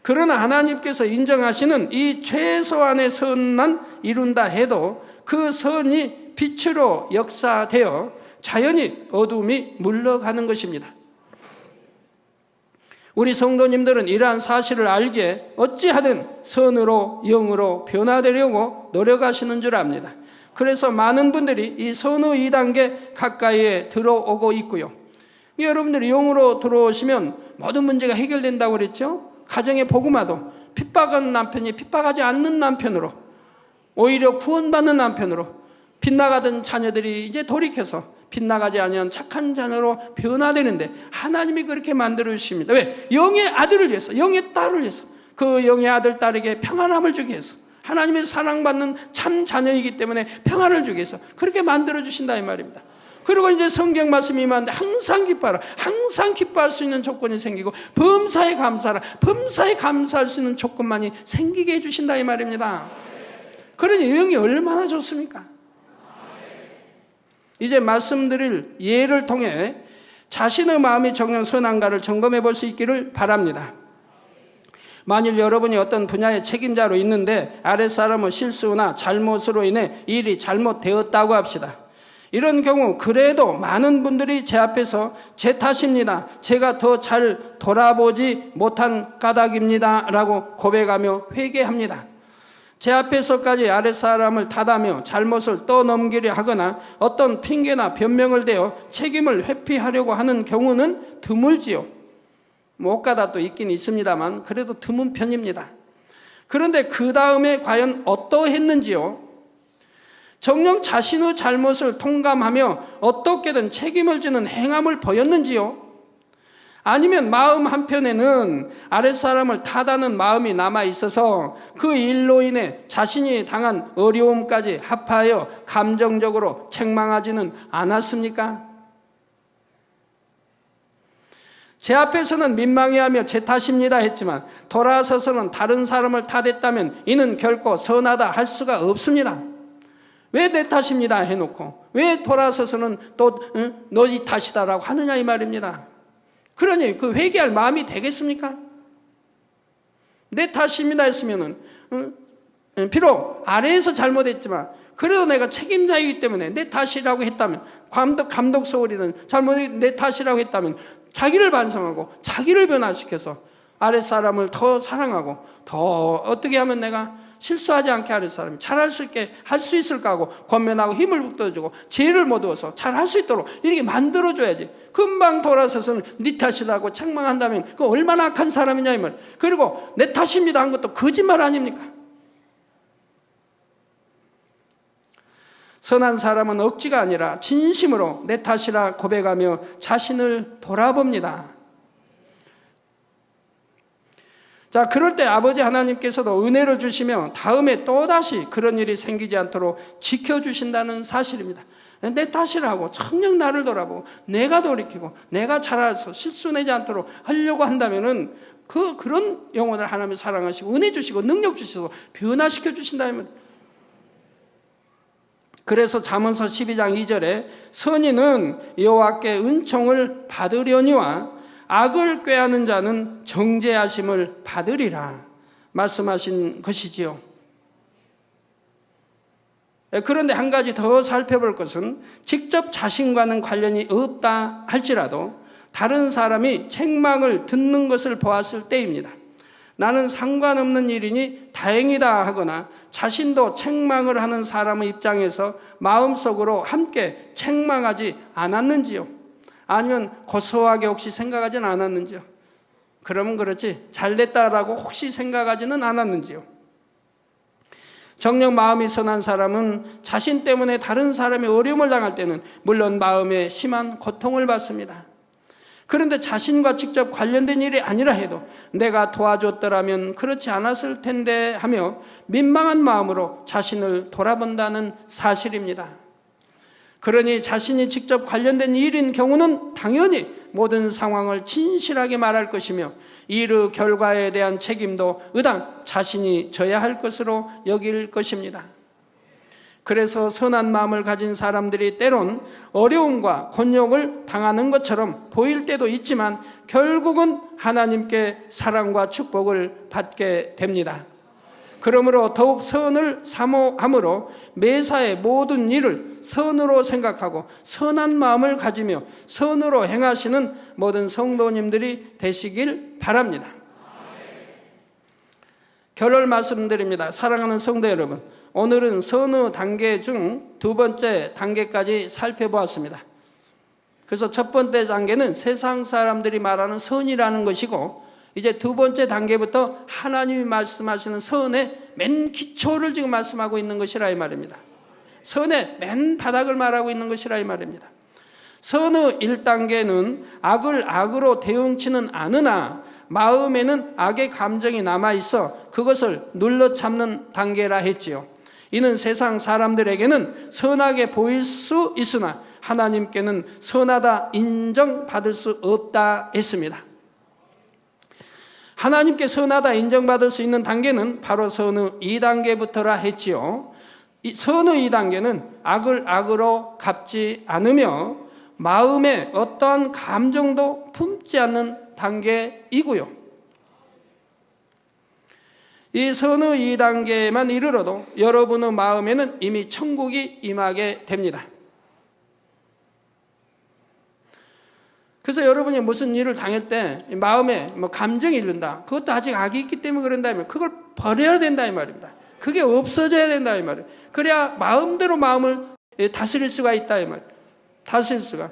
그러나 하나님께서 인정하시는 이 최소한의 선만 이룬다 해도 그 선이 빛으로 역사되어 자연히 어둠이 물러가는 것입니다. 우리 성도님들은 이러한 사실을 알기에 어찌하든 선으로 영으로 변화되려고 노력하시는 줄 압니다. 그래서 많은 분들이 이 선의 2단계 가까이에 들어오고 있고요. 여러분들이 영으로 들어오시면 모든 문제가 해결된다고 그랬죠. 가정의 복음화도 핍박하는 남편이 핍박하지 않는 남편으로, 오히려 구원받는 남편으로, 빗나가던 자녀들이 이제 돌이켜서 빗나가지 아니한 착한 자녀로 변화되는데 하나님이 그렇게 만들어 주십니다. 왜? 영의 아들을 위해서, 영의 딸을 위해서, 그 영의 아들, 딸에게 평안함을 주기 위해서, 하나님의 사랑받는 참 자녀이기 때문에 평안을 주기 위해서 그렇게 만들어 주신다 이 말입니다. 그리고 이제 성경 말씀이 임하는데 항상 기뻐하라. 항상 기뻐할 수 있는 조건이 생기고 범사에 감사하라. 범사에 감사할 수 있는 조건만이 생기게 해주신다 이 말입니다. 그러니 영이 얼마나 좋습니까? 이제 말씀드릴 예를 통해 자신의 마음이 정녕 선한가를 점검해 볼 수 있기를 바랍니다. 만일 여러분이 어떤 분야의 책임자로 있는데 아랫사람의 실수나 잘못으로 인해 일이 잘못되었다고 합시다. 이런 경우 그래도 많은 분들이 제 앞에서 제 탓입니다. 제가 더 잘 돌아보지 못한 까닭입니다. 라고 고백하며 회개합니다. 제 앞에서까지 아랫사람을 탓하며 잘못을 떠넘기려 하거나 어떤 핑계나 변명을 대어 책임을 회피하려고 하는 경우는 드물지요. 못 가다 또 있긴 있습니다만 그래도 드문 편입니다. 그런데 그 다음에 과연 어떠했는지요? 정녕 자신의 잘못을 통감하며 어떻게든 책임을 지는 행함을 보였는지요? 아니면 마음 한편에는 아랫사람을 탓하는 마음이 남아있어서 그 일로 인해 자신이 당한 어려움까지 합하여 감정적으로 책망하지는 않았습니까? 제 앞에서는 민망해하며 제 탓입니다 했지만 돌아서서는 다른 사람을 탓했다면 이는 결코 선하다 할 수가 없습니다. 왜 내 탓입니다 해놓고 왜 돌아서서는 또 너희 탓이다라고 하느냐 이 말입니다. 그러니 그 회개할 마음이 되겠습니까? 내 탓입니다 했으면은 비록 아래에서 잘못했지만 그래도 내가 책임자이기 때문에 내 탓이라고 했다면 감독 소홀이든 잘못이 내 탓이라고 했다면 자기를 반성하고 자기를 변화시켜서 아랫사람을 더 사랑하고 더 어떻게 하면 내가 실수하지 않게 아랫사람이 잘할 수 있게 할 수 있을까 하고 권면하고 힘을 북돋아주고 죄를 못 얻어서 잘할 수 있도록 이렇게 만들어줘야지. 금방 돌아서서는 네 탓이라고 책망한다면 그 얼마나 악한 사람이냐 이 말. 그리고 내 탓입니다 한 것도 거짓말 아닙니까? 선한 사람은 억지가 아니라 진심으로 내 탓이라 고백하며 자신을 돌아봅니다. 자, 그럴 때 아버지 하나님께서도 은혜를 주시며 다음에 또다시 그런 일이 생기지 않도록 지켜주신다는 사실입니다. 내 탓이라고 청력 나를 돌아보고 내가 돌이키고 내가 잘해서 실수내지 않도록 하려고 한다면은 그런 영혼을 하나님이 사랑하시고 은혜 주시고 능력 주셔서 변화시켜 주신다면, 그래서 잠언서 12장 2절에 선인은 여호와께 은총을 받으려니와 악을 꾀하는 자는 정죄하심을 받으리라 말씀하신 것이지요. 그런데 한 가지 더 살펴볼 것은 직접 자신과는 관련이 없다 할지라도 다른 사람이 책망을 듣는 것을 보았을 때입니다. 나는 상관없는 일이니 다행이다 하거나 자신도 책망을 하는 사람의 입장에서 마음속으로 함께 책망하지 않았는지요? 아니면 고소하게 혹시 생각하지는 않았는지요? 그러면 그렇지 잘됐다라고 혹시 생각하지는 않았는지요? 정녕 마음이 선한 사람은 자신 때문에 다른 사람이 어려움을 당할 때는 물론 마음에 심한 고통을 받습니다. 그런데 자신과 직접 관련된 일이 아니라 해도 내가 도와줬더라면 그렇지 않았을 텐데 하며 민망한 마음으로 자신을 돌아본다는 사실입니다. 그러니 자신이 직접 관련된 일인 경우는 당연히 모든 상황을 진실하게 말할 것이며 이르 결과에 대한 책임도 의당 자신이 져야 할 것으로 여길 것입니다. 그래서 선한 마음을 가진 사람들이 때론 어려움과 곤욕을 당하는 것처럼 보일 때도 있지만 결국은 하나님께 사랑과 축복을 받게 됩니다. 그러므로 더욱 선을 사모함으로 매사의 모든 일을 선으로 생각하고 선한 마음을 가지며 선으로 행하시는 모든 성도님들이 되시길 바랍니다. 결론 말씀드립니다. 사랑하는 성도 여러분, 오늘은 선의 단계 중 두 번째 단계까지 살펴보았습니다. 그래서 첫 번째 단계는 세상 사람들이 말하는 선이라는 것이고, 이제 두 번째 단계부터 하나님이 말씀하시는 선의 맨 기초를 지금 말씀하고 있는 것이라 이 말입니다. 선의 맨 바닥을 말하고 있는 것이라 이 말입니다. 선의 1단계는 악을 악으로 대응치는 않으나 마음에는 악의 감정이 남아있어 그것을 눌러 참는 단계라 했지요. 이는 세상 사람들에게는 선하게 보일 수 있으나 하나님께는 선하다 인정받을 수 없다 했습니다. 하나님께 선하다 인정받을 수 있는 단계는 바로 선의 2단계부터라 했지요. 선의 2단계는 악을 악으로 갚지 않으며 마음에 어떠한 감정도 품지 않는 단계이고요. 이 선의 2단계만 이르러도 여러분의 마음에는 이미 천국이 임하게 됩니다. 그래서 여러분이 무슨 일을 당할 때 마음에 감정이 일른다. 그것도 아직 악이 있기 때문에 그런다면 그걸 버려야 된다 이 말입니다. 그게 없어져야 된다 이 말이에요. 그래야 마음대로 마음을 다스릴 수가 있다 이 말이에요. 다스릴 수가.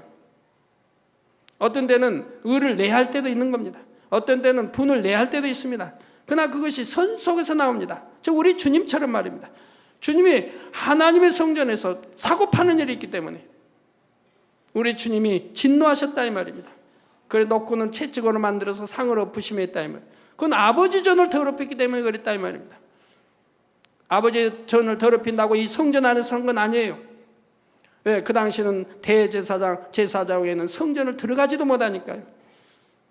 어떤 때는 의를 내야 할 때도 있는 겁니다. 어떤 때는 분을 내야 할 때도 있습니다. 그러나 그것이 선 속에서 나옵니다. 저 우리 주님처럼 말입니다. 주님이 하나님의 성전에서 사고 파는 일이 있기 때문에 우리 주님이 진노하셨다 이 말입니다. 그래 놓고는 채찍으로 만들어서 상을 엎으심했다 이 말입니다. 그건 아버지 전을 더럽혔기 때문에 그랬다 이 말입니다. 아버지 전을 더럽힌다고 이 성전 안에서 한 건 아니에요. 왜? 그 당시는 대제사장, 제사장에는 성전을 들어가지도 못하니까요.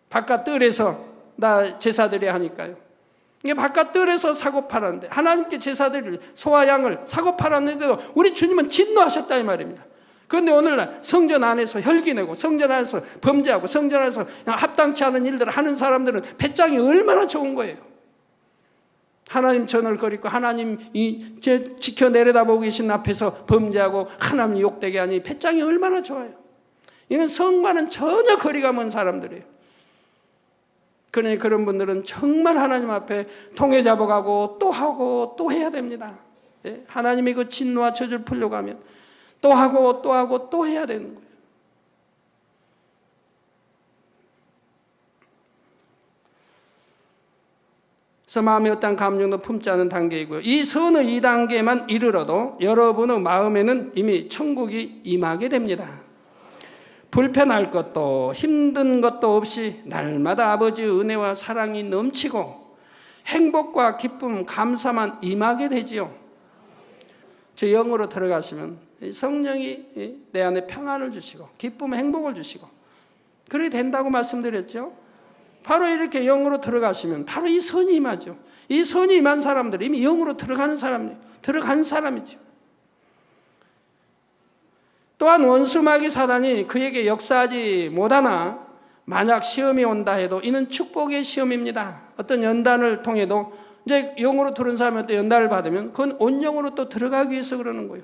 바깥 뜰에서 나 제사드려 하니까요. 이게 바깥 뜰에서 사고 팔았는데 하나님께 제사드릴 소와 양을 사고 팔았는데도 우리 주님은 진노하셨다 이 말입니다. 그런데 오늘날 성전 안에서 혈기내고 성전 안에서 범죄하고 성전 안에서 합당치 않은 일들을 하는 사람들은 배짱이 얼마나 좋은 거예요. 하나님 전을 거리고 하나님이 지켜 내려다보고 계신 앞에서 범죄하고 하나님 욕되게 하니 배짱이 얼마나 좋아요. 이건 성과는 전혀 거리가 먼 사람들이에요. 그러니 그런 분들은 정말 하나님 앞에 통해 잡아가고 또 하고 또 해야 됩니다. 하나님이 그 진노와 저주를 풀려고 하면 또 하고 또 하고 또 해야 되는 거예요. 그래서 마음에 어떤 감정도 품지 않은 단계이고요. 이 선의 2단계만 이르러도 여러분의 마음에는 이미 천국이 임하게 됩니다. 불편할 것도 힘든 것도 없이 날마다 아버지의 은혜와 사랑이 넘치고 행복과 기쁨, 감사만 임하게 되지요. 저 영으로 들어가시면 성령이 내 안에 평안을 주시고 기쁨, 행복을 주시고 그렇게 된다고 말씀드렸죠. 바로 이렇게 영으로 들어가시면 바로 이 선이 임하죠. 이 선이 임한 사람들이 이미 영으로 들어간 사람이죠. 또한 원수마귀 사단이 그에게 역사하지 못하나 만약 시험이 온다 해도 이는 축복의 시험입니다. 어떤 연단을 통해도 이제 영으로 들은 사람이 또 연단을 받으면 그건 온영으로 또 들어가기 위해서 그러는 거예요.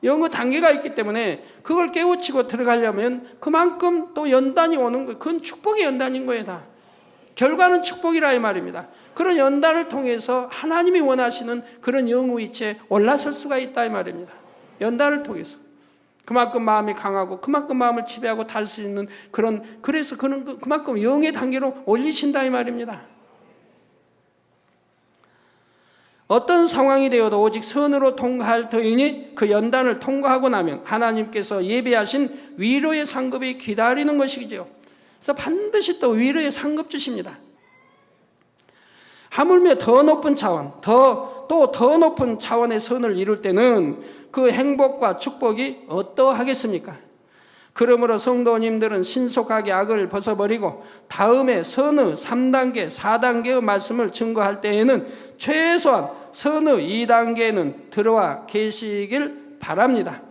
영의 단계가 있기 때문에 그걸 깨우치고 들어가려면 그만큼 또 연단이 오는 거예요. 그건 축복의 연단인 거예요. 다. 결과는 축복이라 이 말입니다. 그런 연단을 통해서 하나님이 원하시는 그런 영의 위치에 올라설 수가 있다 이 말입니다. 연단을 통해서. 그만큼 마음이 강하고 그만큼 마음을 지배하고 달 수 있는 그래서 그만큼 영의 단계로 올리신다 이 말입니다. 어떤 상황이 되어도 오직 선으로 통과할 터이니 그 연단을 통과하고 나면 하나님께서 예비하신 위로의 상급이 기다리는 것이죠. 그래서 반드시 또 위로의 상급 주십니다. 하물며 더 높은 차원, 더 높은 차원의 선을 이룰 때는 그 행복과 축복이 어떠하겠습니까? 그러므로 성도님들은 신속하게 악을 벗어버리고 다음에 선의 3단계, 4단계의 말씀을 증거할 때에는 최소한 선의 2단계는 들어와 계시길 바랍니다.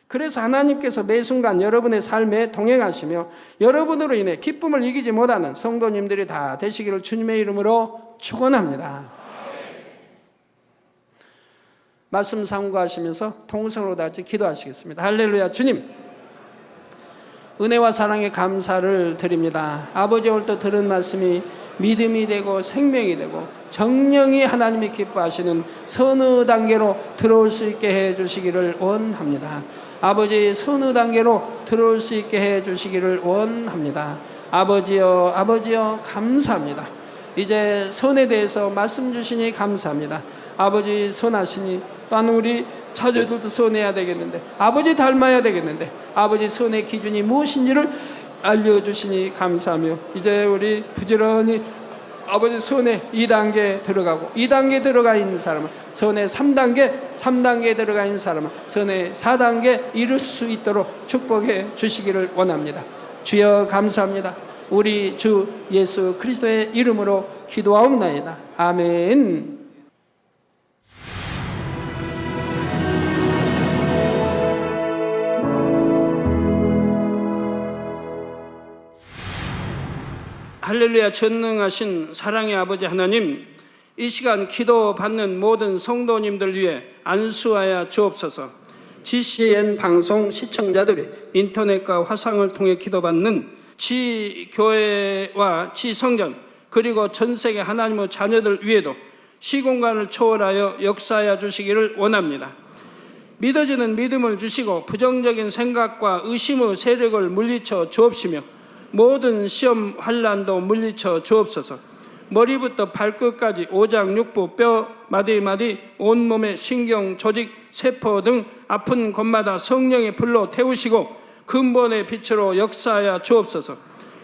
그래서 하나님께서 매 순간 여러분의 삶에 동행하시며 여러분으로 인해 기쁨을 이기지 못하는 성도님들이 다 되시기를 주님의 이름으로 축원합니다. 말씀 삼고하시면서 통성으로 다 같이 기도하시겠습니다. 할렐루야. 주님, 은혜와 사랑에 감사를 드립니다. 아버지 오늘 또 들은 말씀이 믿음이 되고 생명이 되고 정령이 하나님이 기뻐하시는 선의 단계로 들어올 수 있게 해주시기를 원합니다. 아버지 선의 단계로 들어올 수 있게 해주시기를 원합니다. 아버지여 감사합니다. 이제 선에 대해서 말씀 주시니 감사합니다. 아버지 선하시니 또한 우리 자녀들도 선해야 되겠는데 아버지 닮아야 되겠는데 아버지 선의 기준이 무엇인지를 알려주시니 감사하며 이제 우리 부지런히 아버지 선의 2단계 들어가고 2단계 들어가 있는 사람은 선의 3단계 들어가 있는 사람은 선의 4단계 이룰 수 있도록 축복해 주시기를 원합니다. 주여 감사합니다. 우리 주 예수 그리스도의 이름으로 기도하옵나이다. 아멘. 할렐루야. 전능하신 사랑의 아버지 하나님, 이 시간 기도받는 모든 성도님들 위해 안수하여 주옵소서. GCN 방송 시청자들이 인터넷과 화상을 통해 기도받는 지교회와 지성전 그리고 전세계 하나님의 자녀들 위에도 시공간을 초월하여 역사하여 주시기를 원합니다. 믿어지는 믿음을 주시고 부정적인 생각과 의심의 세력을 물리쳐 주옵시며 모든 시험 환난도 물리쳐 주옵소서. 머리부터 발끝까지 오장육부 뼈 마디마디 온몸의 신경 조직 세포 등 아픈 곳마다 성령의 불로 태우시고 근본의 빛으로 역사하여 주옵소서.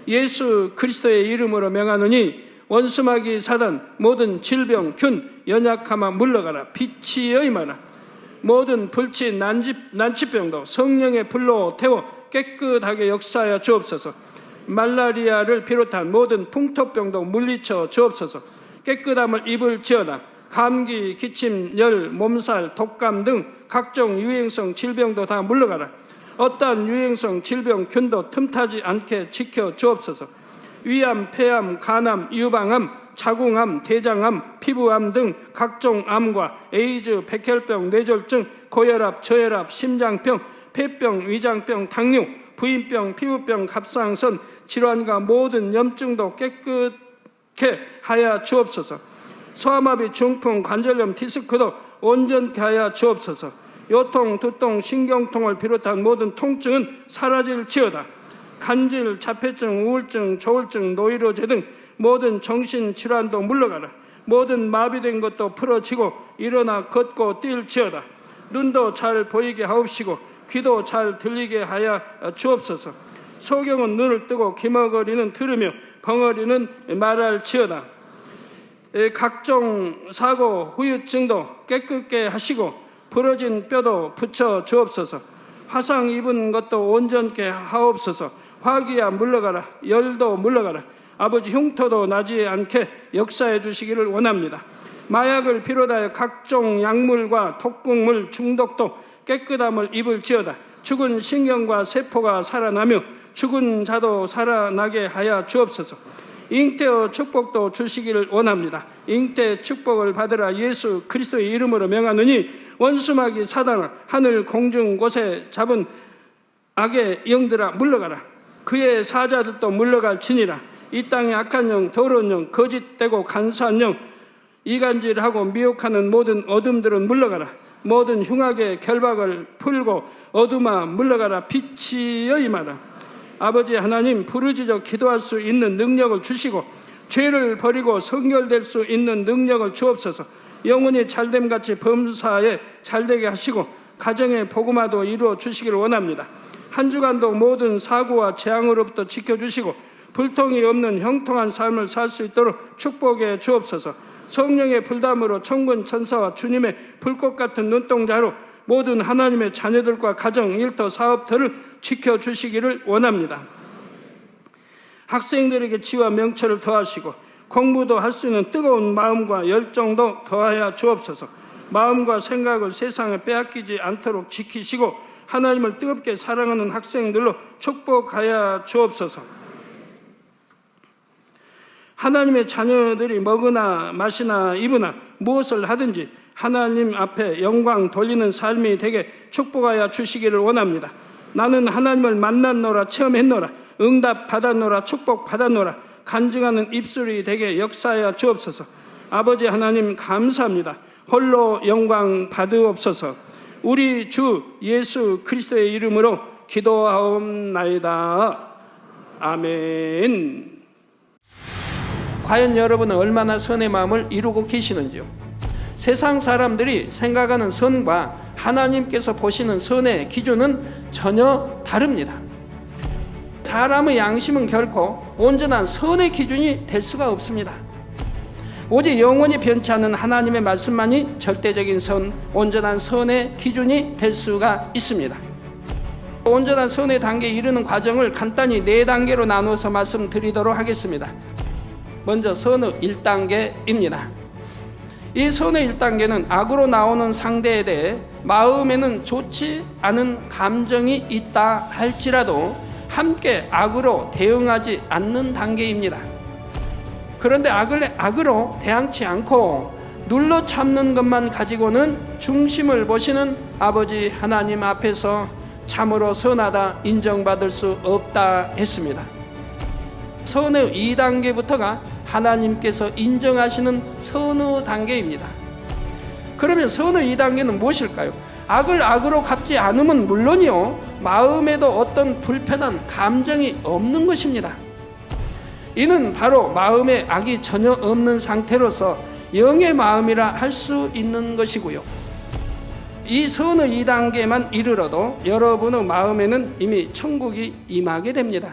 예수 그리스도의 이름으로 명하노니 원수마귀 사단 모든 질병 균 연약함아 물러가라. 빛이여 임하라. 모든 불치 난치병도 성령의 불로 태워 깨끗하게 역사하여 주옵소서. 말라리아를 비롯한 모든 풍토병도 물리쳐 주옵소서. 깨끗함을 입을지어다. 감기, 기침, 열, 몸살, 독감 등 각종 유행성 질병도 다 물러가라. 어떠한 유행성 질병 균도 틈타지 않게 지켜 주옵소서. 위암, 폐암, 간암, 유방암, 자궁암, 대장암, 피부암 등 각종 암과 에이즈, 백혈병, 뇌졸중, 고혈압, 저혈압, 심장병, 폐병, 위장병, 당뇨, 부인병, 피부병, 갑상선, 질환과 모든 염증도 깨끗게 하여 주옵소서. 소아마비, 중풍, 관절염, 디스크도 온전케 하여 주옵소서. 요통, 두통, 신경통을 비롯한 모든 통증은 사라질지어다. 간질, 자폐증, 우울증, 조울증, 노이로제 등 모든 정신질환도 물러가라. 모든 마비된 것도 풀어지고 일어나 걷고 뛸지어다. 눈도 잘 보이게 하옵시고 귀도 잘 들리게 하여 주옵소서. 소경은 눈을 뜨고 기머거리는 들으며 벙어리는 말할지어다. 각종 사고 후유증도 깨끗게 하시고 부러진 뼈도 붙여 주옵소서. 화상 입은 것도 온전케 하옵소서. 화기야 물러가라. 열도 물러가라. 아버지 흉터도 나지 않게 역사해 주시기를 원합니다. 마약을 비롯하여 각종 약물과 독극물 중독도 깨끗함을 입을지어다. 죽은 신경과 세포가 살아나며 죽은 자도 살아나게 하여 주옵소서. 잉태의 축복도 주시기를 원합니다. 잉태 축복을 받으라. 예수 그리스도의 이름으로 명하노니 원수마귀 사단아 하늘 공중 곳에 잡은 악의 영들아 물러가라. 그의 사자들도 물러갈지니라. 이 땅의 악한 영, 더러운 영, 거짓되고 간사한 영, 이간질하고 미혹하는 모든 어둠들은 물러가라. 모든 흉악의 결박을 풀고 어둠아 물러가라, 빛이여 임하라. 아버지 하나님, 부르짖어 기도할 수 있는 능력을 주시고 죄를 버리고 성결될 수 있는 능력을 주옵소서. 영혼이 잘됨같이 범사에 잘되게 하시고 가정의 복음화도 이루어 주시기를 원합니다. 한 주간도 모든 사고와 재앙으로부터 지켜주시고 불통이 없는 형통한 삶을 살 수 있도록 축복해 주옵소서. 성령의 불담으로 천군 천사와 주님의 불꽃 같은 눈동자로 모든 하나님의 자녀들과 가정, 일터, 사업들을 지켜주시기를 원합니다. 학생들에게 지와 명철을 더하시고 공부도 할 수 있는 뜨거운 마음과 열정도 더하여 주옵소서. 마음과 생각을 세상에 빼앗기지 않도록 지키시고 하나님을 뜨겁게 사랑하는 학생들로 축복하여 주옵소서. 하나님의 자녀들이 먹으나 마시나 입으나 무엇을 하든지 하나님 앞에 영광 돌리는 삶이 되게 축복하여 주시기를 원합니다. 나는 하나님을 만났노라, 체험했노라, 응답 받았노라, 축복 받았노라, 간증하는 입술이 되게 역사하여 주옵소서. 아버지 하나님 감사합니다. 홀로 영광 받으옵소서. 우리 주 예수 그리스도의 이름으로 기도하옵나이다. 아멘. 과연 여러분은 얼마나 선의 마음을 이루고 계시는지요? 세상 사람들이 생각하는 선과 하나님께서 보시는 선의 기준은 전혀 다릅니다. 사람의 양심은 결코 온전한 선의 기준이 될 수가 없습니다. 오직 영원히 변치 않는 하나님의 말씀만이 절대적인 선, 온전한 선의 기준이 될 수가 있습니다. 온전한 선의 단계에 이르는 과정을 간단히 4단계로 나누어서 말씀드리도록 하겠습니다. 먼저 선의 1단계입니다. 이 선의 1단계는 악으로 나오는 상대에 대해 마음에는 좋지 않은 감정이 있다 할지라도 함께 악으로 대응하지 않는 단계입니다. 그런데 악을 악으로 대항치 않고 눌러 참는 것만 가지고는 중심을 보시는 아버지 하나님 앞에서 참으로 선하다 인정받을 수 없다 했습니다. 선의 2단계부터가 하나님께서 인정하시는 선의 단계입니다. 그러면 선의 2단계는 무엇일까요? 악을 악으로 갚지 않으면 물론이요, 마음에도 어떤 불편한 감정이 없는 것입니다. 이는 바로 마음에 악이 전혀 없는 상태로서 영의 마음이라 할 수 있는 것이고요. 이 선의 2단계만 이르러도 여러분의 마음에는 이미 천국이 임하게 됩니다.